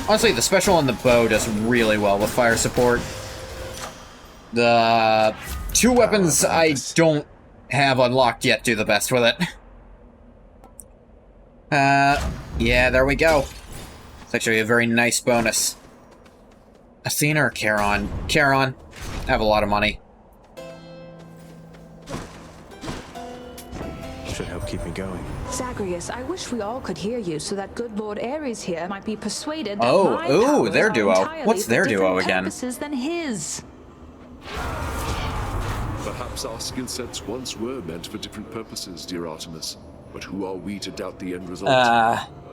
Honestly, the special on the bow does really well with fire support. The two weapons I don't have unlocked yet do the best with it. Yeah, there we go. It's actually a very nice bonus. Athena or Charon? Charon. I have a lot of money. Should help keep me going. Zagreus, I wish we all could hear you so that good Lord Ares here might be persuaded that Oh, my ooh, powers their are duo. entirely What's for their different duo again? purposes than his. Perhaps our skill sets once were meant for different purposes, dear Artemis. But who are we to doubt the end result?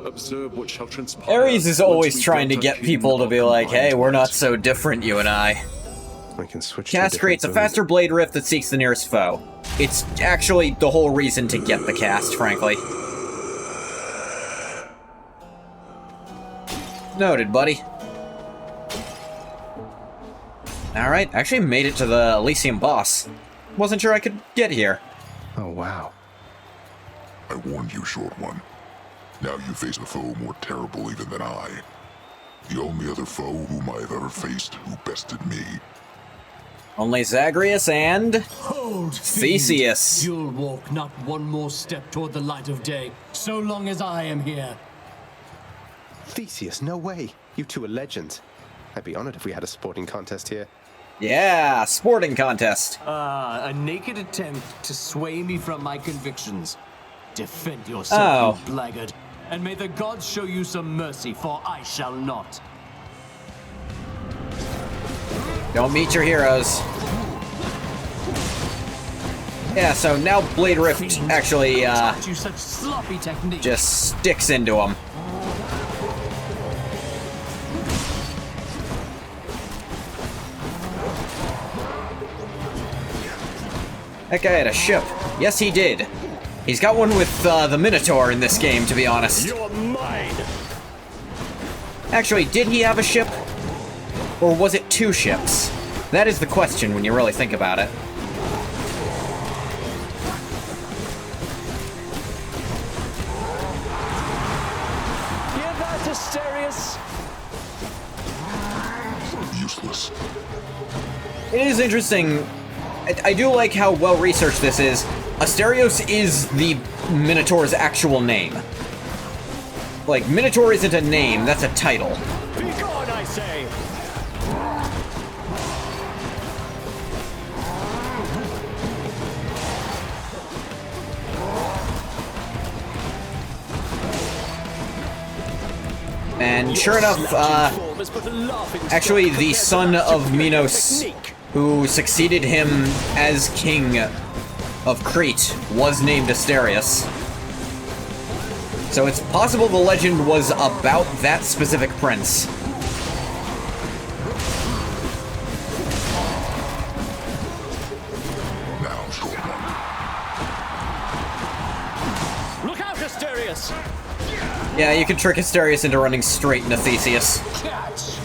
Observe what shall transpire. Ares is always trying to get people to be like, hey, we're not so different, you and I. I can switch Cast creates a faster blade rift that seeks the nearest foe. It's actually the whole reason to get the cast, frankly. Noted, buddy. Alright, actually made it to the Elysium boss. Wasn't sure I could get here. Oh, wow. I warned you, Short One. Now you face a foe more terrible even than I. The only other foe whom I have ever faced who bested me. Only Zagreus and... Hold, Theseus. fiend. You'll walk not one more step toward the light of day, so long as I am here. Theseus, no way. You two are legends. I'd be honored if we had a sporting contest here. Yeah, sporting contest. A naked attempt to sway me from my convictions. Defend yourself, you blackguard, and may the gods show you some mercy, for I shall not. Don't meet your heroes. Yeah, so now Blade Rift actually, you such sloppy technique. just sticks into him. That guy had a ship. Yes, he did. He's got one with the Minotaur in this game, to be honest. You're mine. Actually, did he have a ship? Or was it two ships? That is the question when you really think about it. Give that to Asterius. Useless. It is interesting. I do like how well researched this is. Asterios is the Minotaur's actual name. Like, Minotaur isn't a name, that's a title. Be gone, I say. And sure enough, actually the son of Minos, who succeeded him as king of Crete, was named Asterius. So it's possible the legend was about that specific prince. Now, Short One. Look out, Asterius! Yeah, you can trick Asterius into running straight into Theseus. Catch!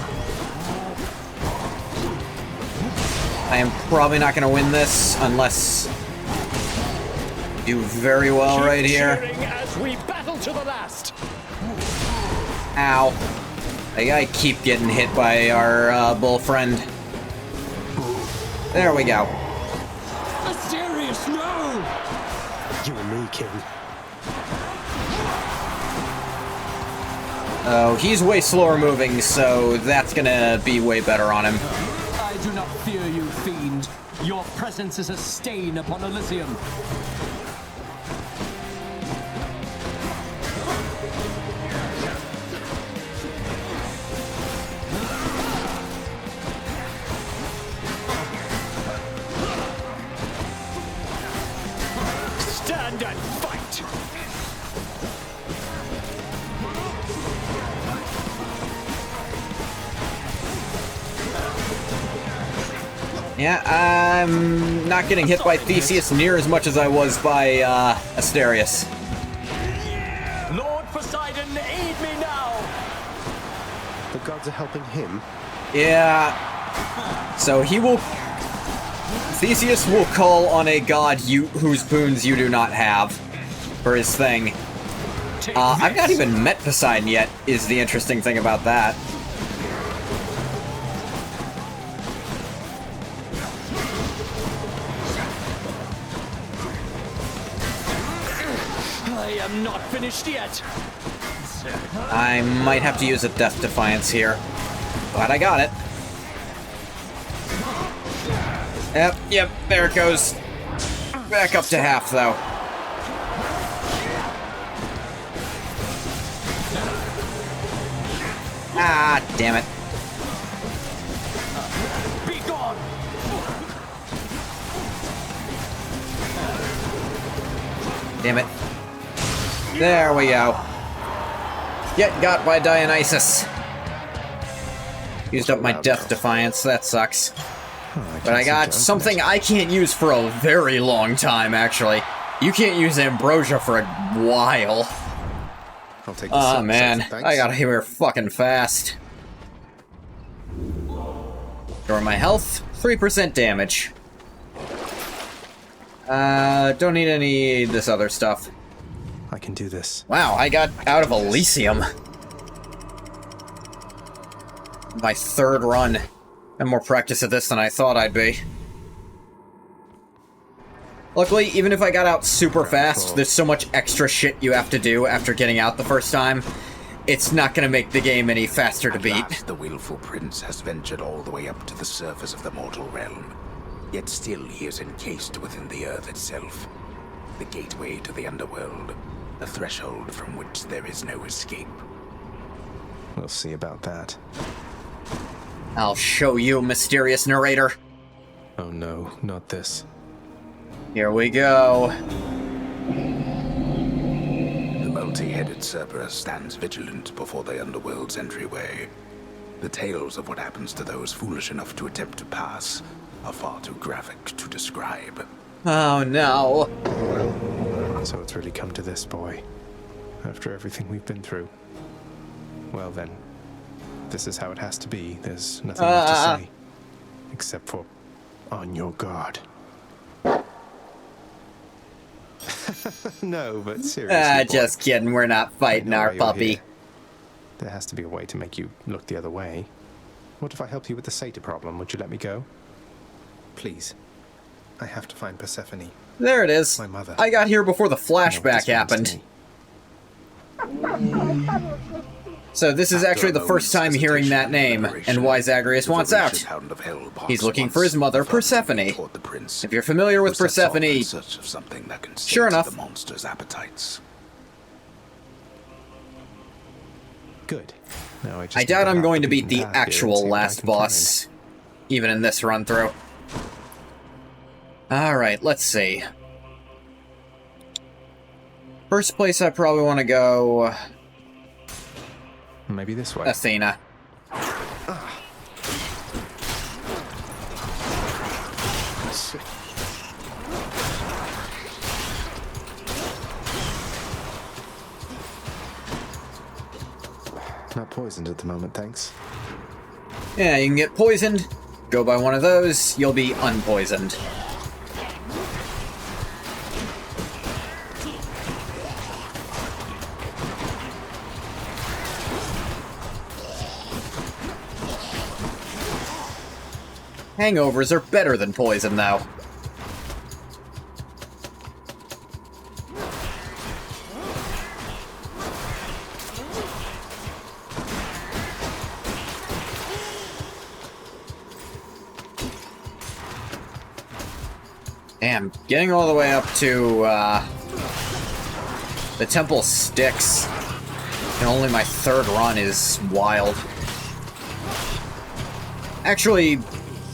I am probably not going to win this unless do very well right here. As we battle to the last. Ow. I keep getting hit by our bull friend. There we go. Mysterious, no! You and me, King. Oh, he's way slower moving, so that's gonna be way better on him. I do not fear you, fiend. Your presence is a stain upon Elysium. Stand and fight! Yeah, I'm not getting hit by Theseus near as much as I was by Asterius. Lord Poseidon, aid me now! The gods are helping him? Yeah. So he will... Theseus will call on a god whose boons you do not have for his thing. I've not even met Poseidon yet, is the interesting thing about that. I am not finished yet. I might have to use a Death Defiance here. Glad I got it. Yep, there it goes. Back up to half, though. Ah, damn it. Be gone! Damn it. There we go. Get got by Dionysus. Used up my Death Defiance, that sucks. But I got something I can't use for a very long time, actually. You can't use Ambrosia for a while. I'll take Oh man, I gotta here fucking fast. Restore my health, 3% damage. Don't need any this other stuff. I can do this. Wow, I got out of Elysium. My third run. I'm more practiced at this than I thought I'd be. Luckily, even if I got out super fast, there's so much extra shit you have to do after getting out the first time. It's not gonna make the game any faster to beat. At last, the willful prince has ventured all the way up to the surface of the mortal realm. Yet still he is encased within the earth itself. The gateway to the underworld. A threshold from which there is no escape. We'll see about that. I'll show you, mysterious narrator. Oh no, not this. Here we go. The multi-headed Cerberus stands vigilant before the underworld's entryway. The tales of what happens to those foolish enough to attempt to pass are far too graphic to describe. Oh no. So it's really come to this, boy. After everything we've been through. Well then, this is how it has to be. There's nothing left to say. Except for, on your guard. No, but seriously, boy, just kidding. We're not fighting our puppy. Here. There has to be a way to make you look the other way. What if I helped you with the satyr problem? Would you let me go? Please. I have to find Persephone. There it is. My mother. I got here before the flashback happened. So this is actually the first time hearing that name, and why Zagreus wants out. He's looking for his mother, Persephone. If you're familiar with Persephone, sure enough. Good. Now I doubt I'm going to beat the actual last boss, even in this run-through. Alright, let's see. First place I probably want to go... Maybe this way. Athena. Not poisoned at the moment, thanks. Yeah, you can get poisoned. Go by one of those, you'll be unpoisoned. Hangovers are better than poison, though. Damn, getting all the way up to, the Temple Styx, and only my third run is wild. Actually,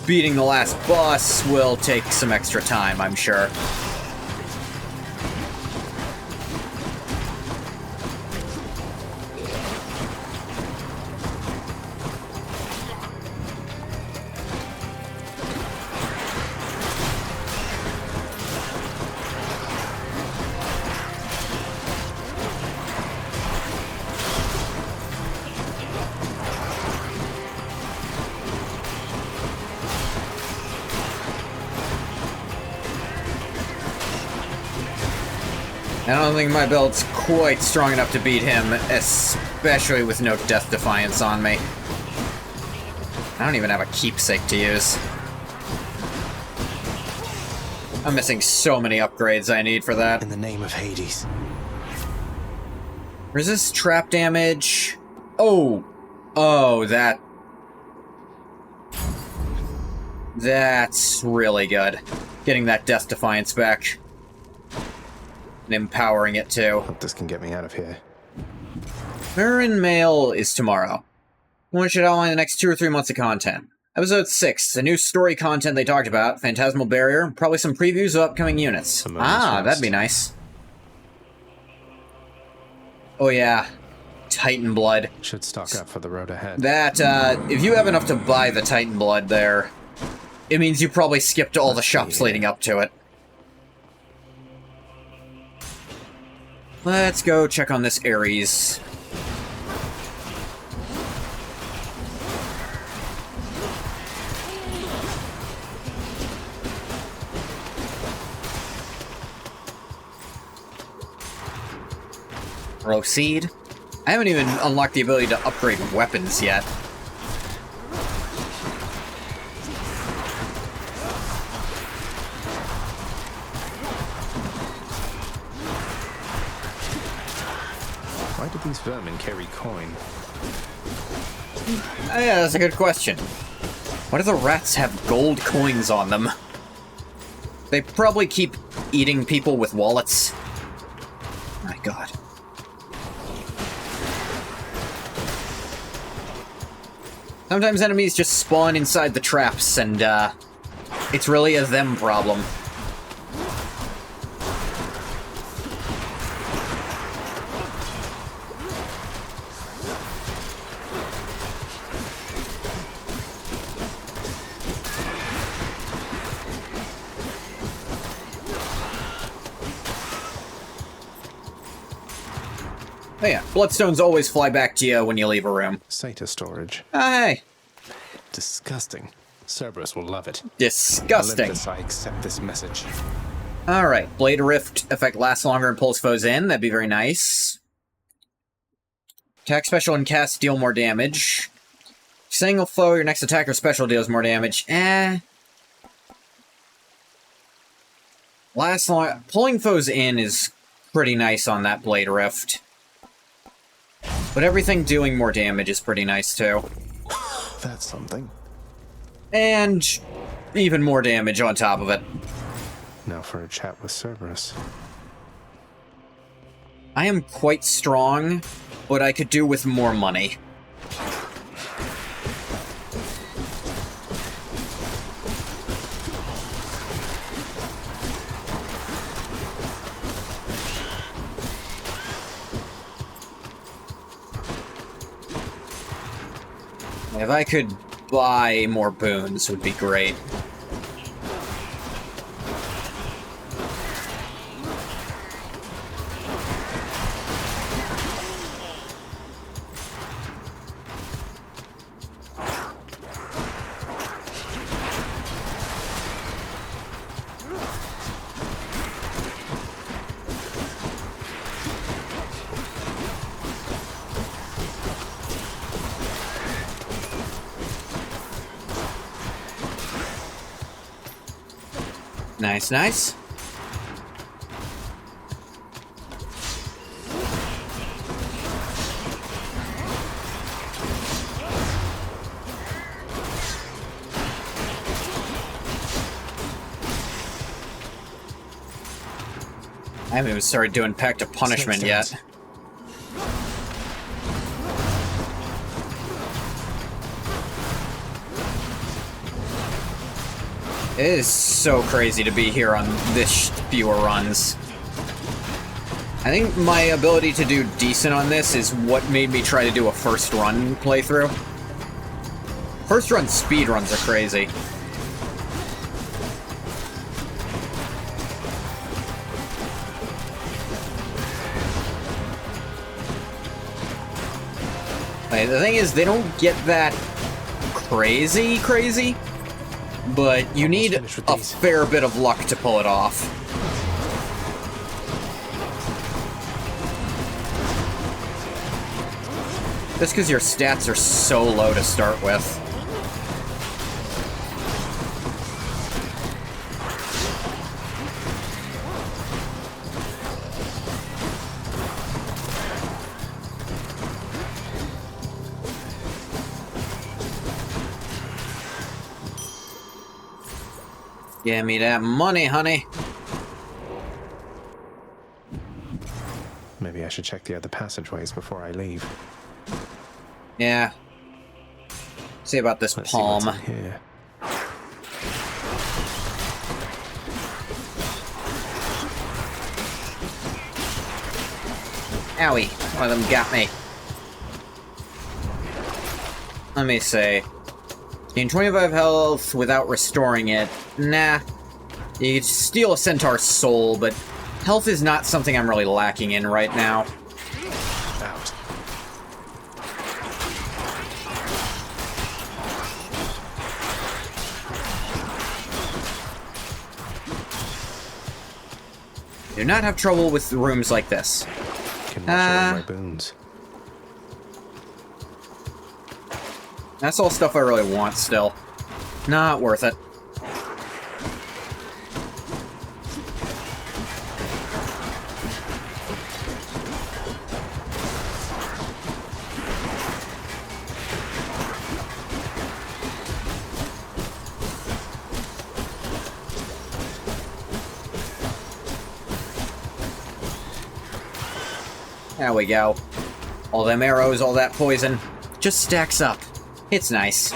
beating the last boss will take some extra time, I'm sure. I don't think my build's quite strong enough to beat him, especially with no Death Defiance on me. I don't even have a keepsake to use. I'm missing so many upgrades I need for that. In the name of Hades. Resist trap damage. Oh, that. That's really good. Getting that Death Defiance back. And empowering it too. Hope this can get me out of here. Mirren Mail is tomorrow. One should outline the next 2 or 3 months of content. Episode 6, the new story content they talked about, Phantasmal Barrier, probably some previews of upcoming units. That'd be nice. Oh yeah, Titan Blood. Should stock up for the road ahead. That, if you have enough to buy the Titan Blood there, it means you probably skipped all the shops leading up to it. Let's go check on this Ares. Proceed. I haven't even unlocked the ability to upgrade weapons yet. Why do these vermin carry coin? Yeah, that's a good question. Why do the rats have gold coins on them? They probably keep eating people with wallets. My god. Sometimes enemies just spawn inside the traps, and, it's really a them problem. Oh yeah, bloodstones always fly back to you when you leave a room. Satyr storage. Hey! Disgusting. Cerberus will love it. Disgusting. Olympus, I accept this message. Alright, Blade Rift effect lasts longer and pulls foes in. That'd be very nice. Attack special and cast deal more damage. Single foe, your next attack or special deals more damage. Pulling foes in is pretty nice on that Blade Rift. But everything doing more damage is pretty nice too. That's something. And even more damage on top of it. Now for a chat with Cerberus. I am quite strong, but I could do with more money. If I could buy more boons, would be great. Nice, nice. I haven't even started doing Pact of Punishment yet. It is so crazy to be here on this fewer runs. I think my ability to do decent on this is what made me try to do a first run playthrough. First run speed runs are crazy. Like, the thing is, they don't get that crazy, but you need a fair bit of luck to pull it off. Just because your stats are so low to start with. Give me that money, honey. Maybe I should check the other passageways before I leave. Yeah. See about this Let's palm. See what's in here. Owie, one of them got me. Let me see. Gain 25 health without restoring it. Nah. You could steal a centaur's soul, but health is not something I'm really lacking in right now. Out. Do not have trouble with rooms like this. Can wash away my boons. That's all stuff I really want still. Not worth it. There we go. All them arrows, all that poison, just stacks up. It's nice.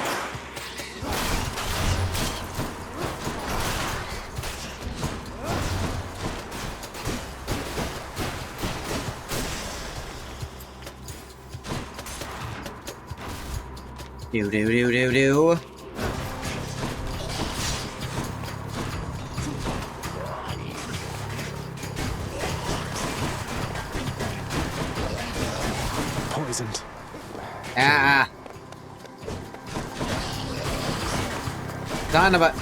Do. Poisoned. Ah. Son of a...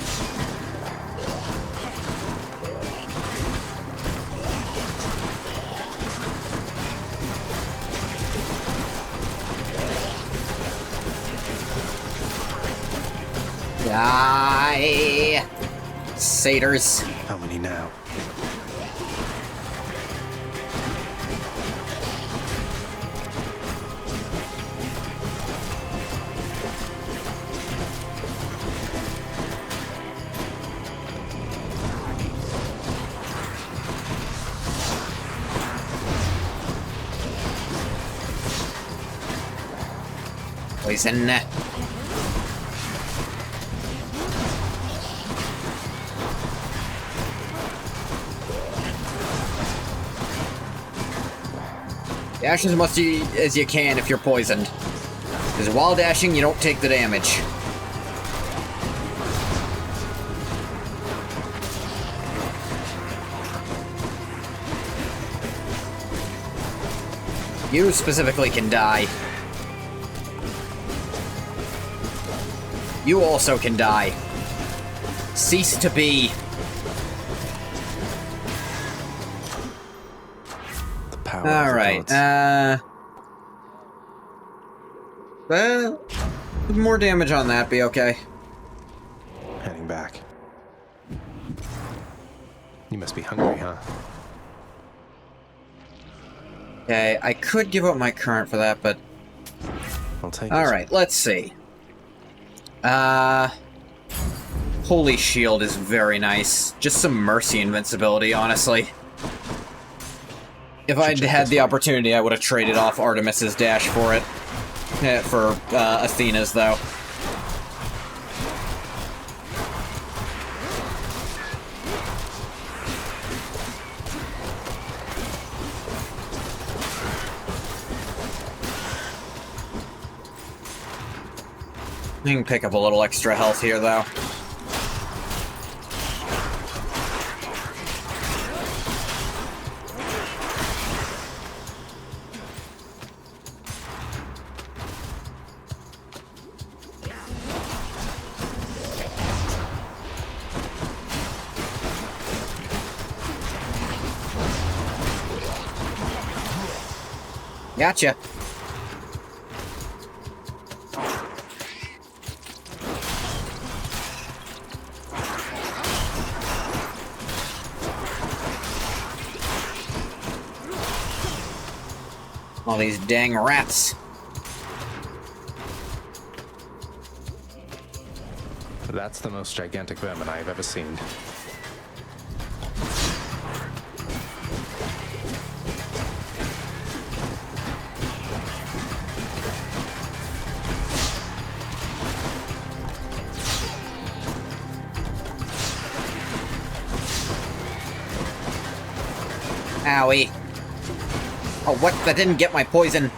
Die! Satyrs. How many now? Poison. Dash as much as you can if you're poisoned. Because while dashing, you don't take the damage. You specifically can die. You also can die. Cease to be. Alright, more damage on that, be okay. Heading back. You must be hungry, huh? Okay, I could give up my current for that, but... I'll take it. Alright, let's see. Holy Shield is very nice. Just some mercy invincibility, honestly. If I'd had the opportunity, I would have traded off Artemis's dash for it. For Athena's, though. You can pick up a little extra health here, though. Gotcha. All these dang rats. That's the most gigantic vermin I've ever seen. Owie. Oh, what? That didn't get my poison.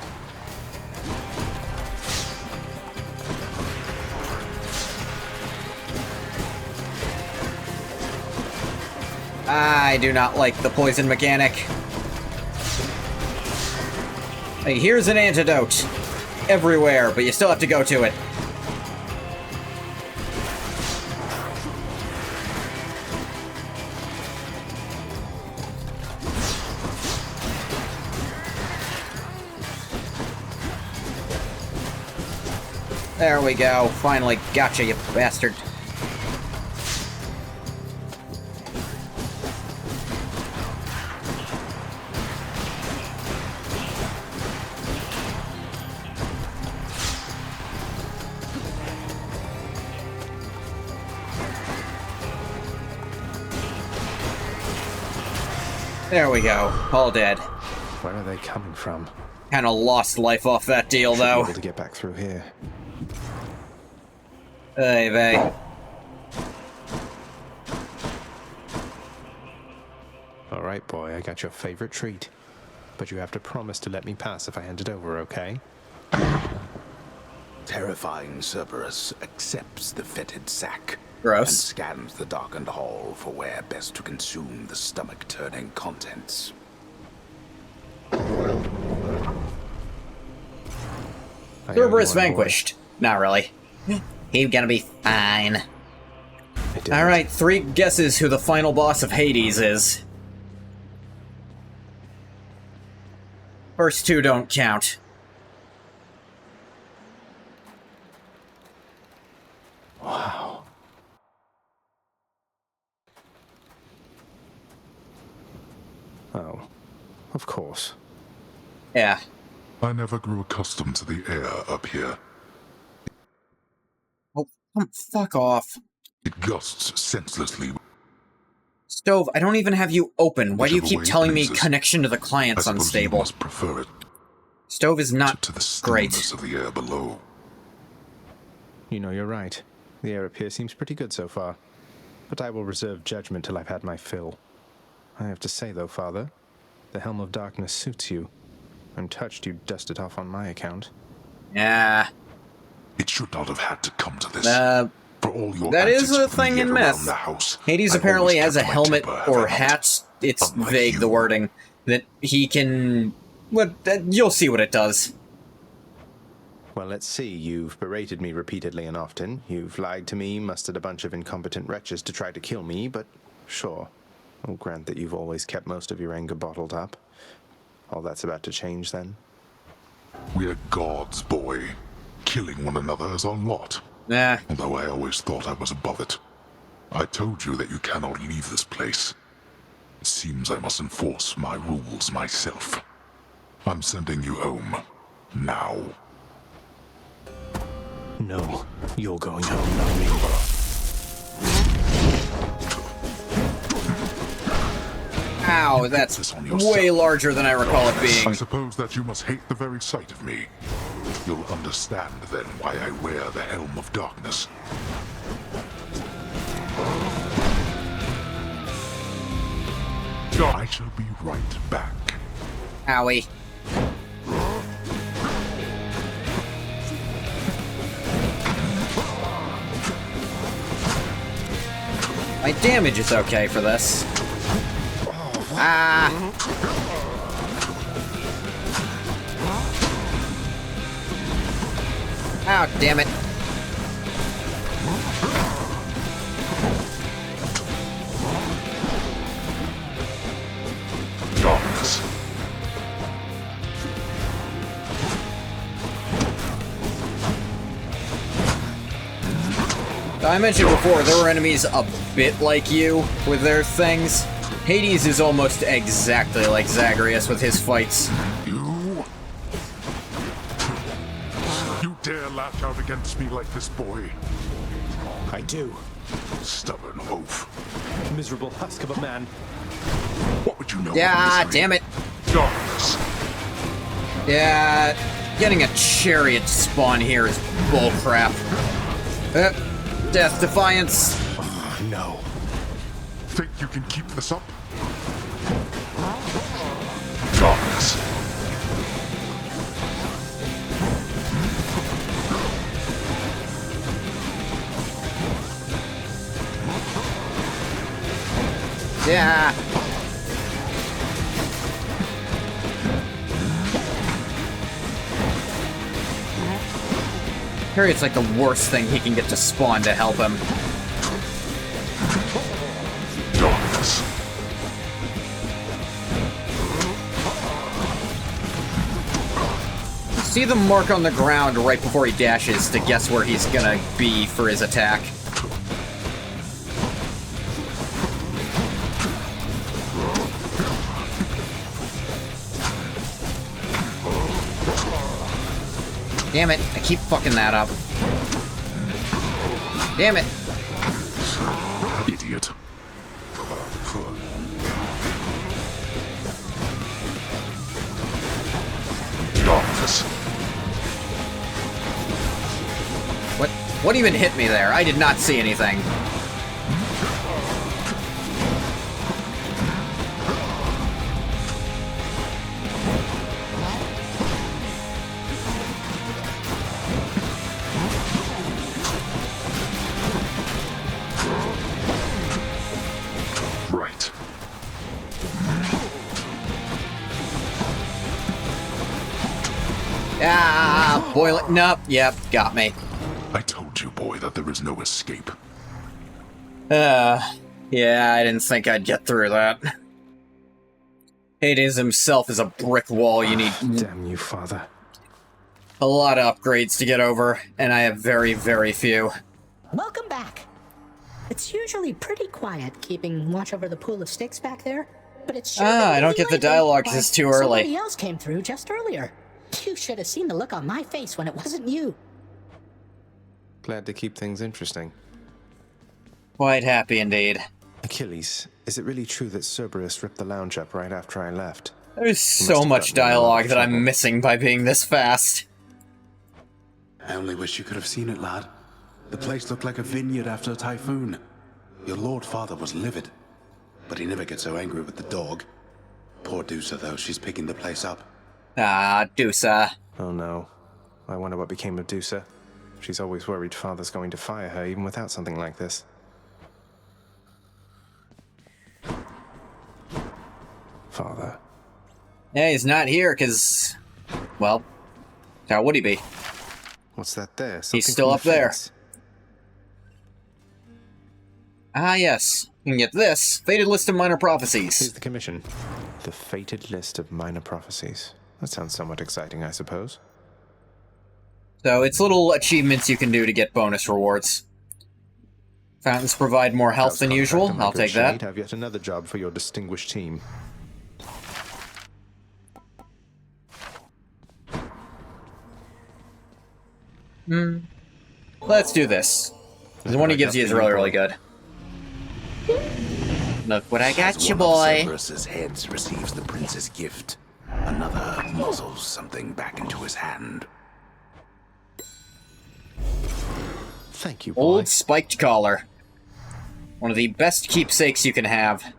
I do not like the poison mechanic. Hey, here's an antidote. Everywhere, but you still have to go to it. There we go. Finally gotcha, you bastard. There we go. All dead. Where are they coming from? Kinda lost life off that deal, Should though. be able to get back through here. Hey, vey. All right, boy, I got your favorite treat. But you have to promise to let me pass if I hand it over, okay? Terrifying Cerberus accepts the fetid sack. Gross. And scans the darkened hall for where best to consume the stomach-turning contents. Cerberus vanquished. Not really. He's gonna be fine. Alright, 3 guesses who the final boss of Hades is. First 2 don't count. Wow. Oh, of course. Yeah. I never grew accustomed to the air up here. Oh, fuck off. It gusts senselessly. Stove, I don't even have you open. Why do you keep Whichever way telling me pleases. connection to the client's I suppose unstable? You must prefer it Stove is not to the great. stillness of the air below. You know, you're right. The air up here seems pretty good so far. But I will reserve judgment till I've had my fill. I have to say, though, Father, the Helm of Darkness suits you. Untouched, you dust it off on my account. Yeah. It should not have had to come to this. For all your that is a antics thing when in we get around myth. the house, Hades I've apparently always has a kept my helmet temper, or have I not? hat. It's Unlike vague, you. the wording. That he can... What? You'll see what it does. Well, let's see. You've berated me repeatedly and often. You've lied to me, mustered a bunch of incompetent wretches to try to kill me, but sure. I'll grant that you've always kept most of your anger bottled up. All that's about to change, then? We're gods, boy. Killing one another is our lot. Nah. Although I always thought I was above it. I told you that you cannot leave this place. It seems I must enforce my rules myself. I'm sending you home. Now. No, you're going home, not me. Ow, that's way larger than I recall it being. I suppose that you must hate the very sight of me. You'll understand then why I wear the Helm of Darkness. I shall be right back. Owie. My damage is okay for this. Ah! Oh, damn it. Darkness. I mentioned before, there were enemies a bit like you with their things. Hades is almost exactly like Zagreus with his fights. You dare lash out against me like this, boy? I do. Stubborn oaf. Miserable husk of a man. What would you know? Yeah, damn it. Darkness. Yeah, getting a chariot spawn here is bullcrap. Death Defiance. Oh, no. Think you can keep this up? Darkness. Yeah. Chariot's like the worst thing he can get to spawn to help him. Darkness. See the mark on the ground right before he dashes to guess where he's gonna be for his attack. Damn it, I keep fucking that up. Damn it. Idiot. Darkness. What even hit me there? I did not see anything. Right. Ah, boil it. Nope. Yep, got me. I told you, boy, that there is no escape. Yeah, I didn't think I'd get through that. Hades himself is a brick wall. You need Damn you, father. a lot of upgrades to get over, and I have very, very few. Welcome back. It's usually pretty quiet keeping watch over the pool of sticks back there, but it's sure I don't get the dialogue because it's too early. Somebody else came through just earlier. You should have seen the look on my face when it wasn't you. Glad to keep things interesting. Quite happy indeed. Achilles, is it really true that Cerberus ripped the lounge up right after I left? There's so much dialogue that I'm missing by being this fast. I only wish you could have seen it, lad. The place looked like a vineyard after a typhoon. Your Lord Father was livid, but he never gets so angry with the dog. Poor Dusa, though, she's picking the place up. Ah, Dusa. Oh no. I wonder what became of Dusa. She's always worried Father's going to fire her even without something like this. Father. Yeah, he's not here because, well, how would he be? What's that there? He's still up there. Ah, yes. You can get this. Fated List of Minor Prophecies. Here's the commission. The Fated List of Minor Prophecies. That sounds somewhat exciting, I suppose. So it's little achievements you can do to get bonus rewards. Fountains provide more health How's than contract usual. on my I'll good take that. shade? Have yet another job for your distinguished team. Let's do this. The one he gives you is really, really good. Look what I got As you, one of boy. Cerberus's heads receives the prince's gift, another muzzles something back into his hand. Thank you, boy. Old spiked collar. One of the best keepsakes you can have.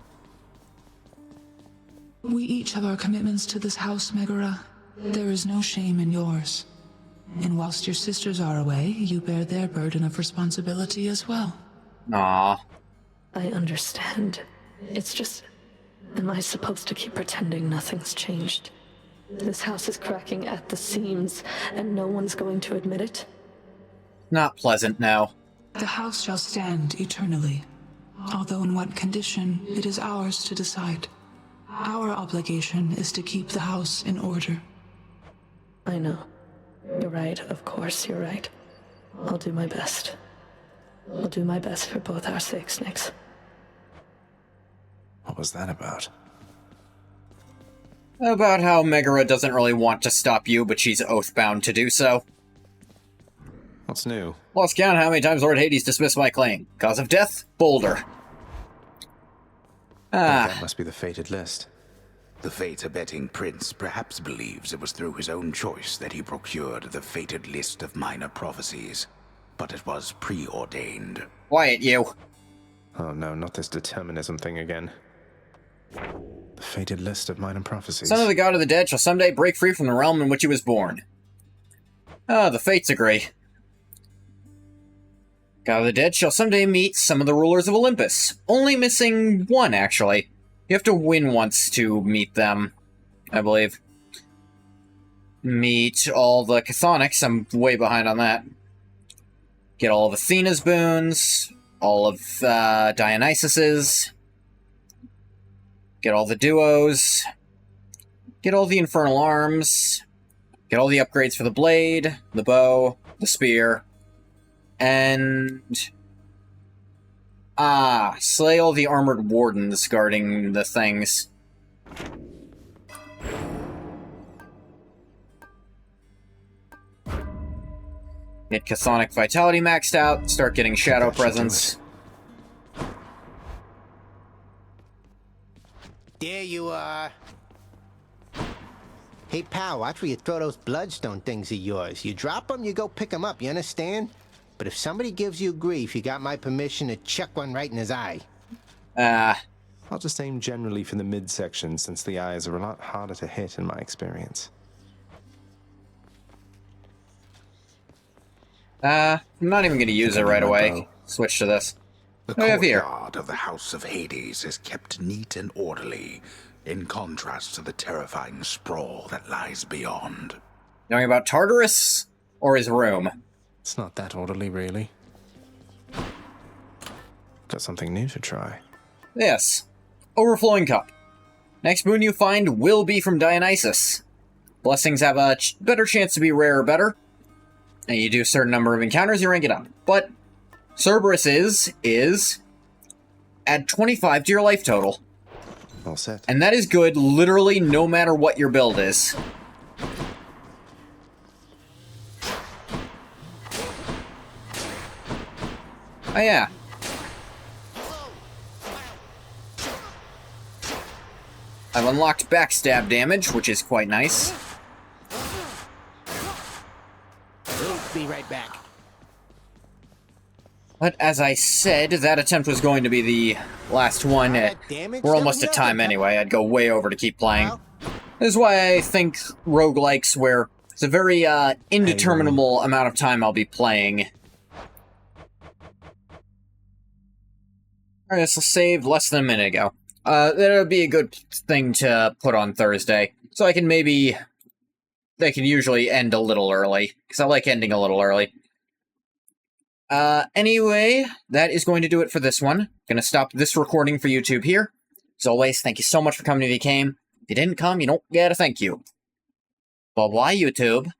We each have our commitments to this house, Megara. There is no shame in yours. And whilst your sisters are away, you bear their burden of responsibility as well. Aw. I understand. It's just... Am I supposed to keep pretending nothing's changed? This house is cracking at the seams, and no one's going to admit it? Not pleasant now. The house shall stand eternally. Although in what condition, it is ours to decide. Our obligation is to keep the house in order. I know. You're right, of course you're right. I'll do my best. I'll do my best for both our sakes, Nix. What was that about? About how Megara doesn't really want to stop you, but she's oath-bound to do so. What's new? Lost count how many times Lord Hades dismissed my claim. Cause of death? Boulder. That must be the fated list. The fate-abetting prince perhaps believes it was through his own choice that he procured the fated list of minor prophecies, but it was preordained. Quiet, you. Oh no, not this determinism thing again. The fated list of minor prophecies. Son of the god of the dead shall someday break free from the realm in which he was born. The fates agree. God of the dead shall someday meet some of the rulers of Olympus. Only missing one, actually. You have to win once to meet them, I believe. Meet all the Chthonics. I'm way behind on that. Get all of Athena's boons. All of Dionysus's. Get all the duos. Get all the infernal arms. Get all the upgrades for the blade, the bow, the spear. And... slay all the armored wardens guarding the things. Get Chthonic Vitality maxed out, start getting Shadow Presence. There you are. Hey, pal, watch where you throw those bloodstone things of yours. You drop them, you go pick them up, you understand? But if somebody gives you grief, you got my permission to chuck one right in his eye. I'll just aim generally for the midsection, since the eyes are a lot harder to hit in my experience. I'm not even going to use it right away. Switch to this. The What do we have here? courtyard of the House of Hades is kept neat and orderly, in contrast to the terrifying sprawl that lies beyond. Knowing about Tartarus or his room? It's not that orderly, really. Got something new to try. Yes. Overflowing Cup. Next boon you find will be from Dionysus. Blessings have a better chance to be rare or better. And you do a certain number of encounters, you rank it up. But Cerberus is add 25 to your life total. All set. And that is good literally no matter what your build is. Oh yeah. I've unlocked backstab damage, which is quite nice. Be right back. But as I said, that attempt was going to be the last one. We're almost at time anyway. I'd go way over to keep playing. This is why I think roguelikes, where it's a very indeterminable amount of time I'll be playing. Alright, so saved less than a minute ago. That'll be a good thing to put on Thursday. So I can maybe... They can usually end a little early, because I like ending a little early. Anyway, that is going to do it for this one. Gonna stop this recording for YouTube here. As always, thank you so much for coming if you came. If you didn't come, you don't get a thank you. Bye-bye, YouTube.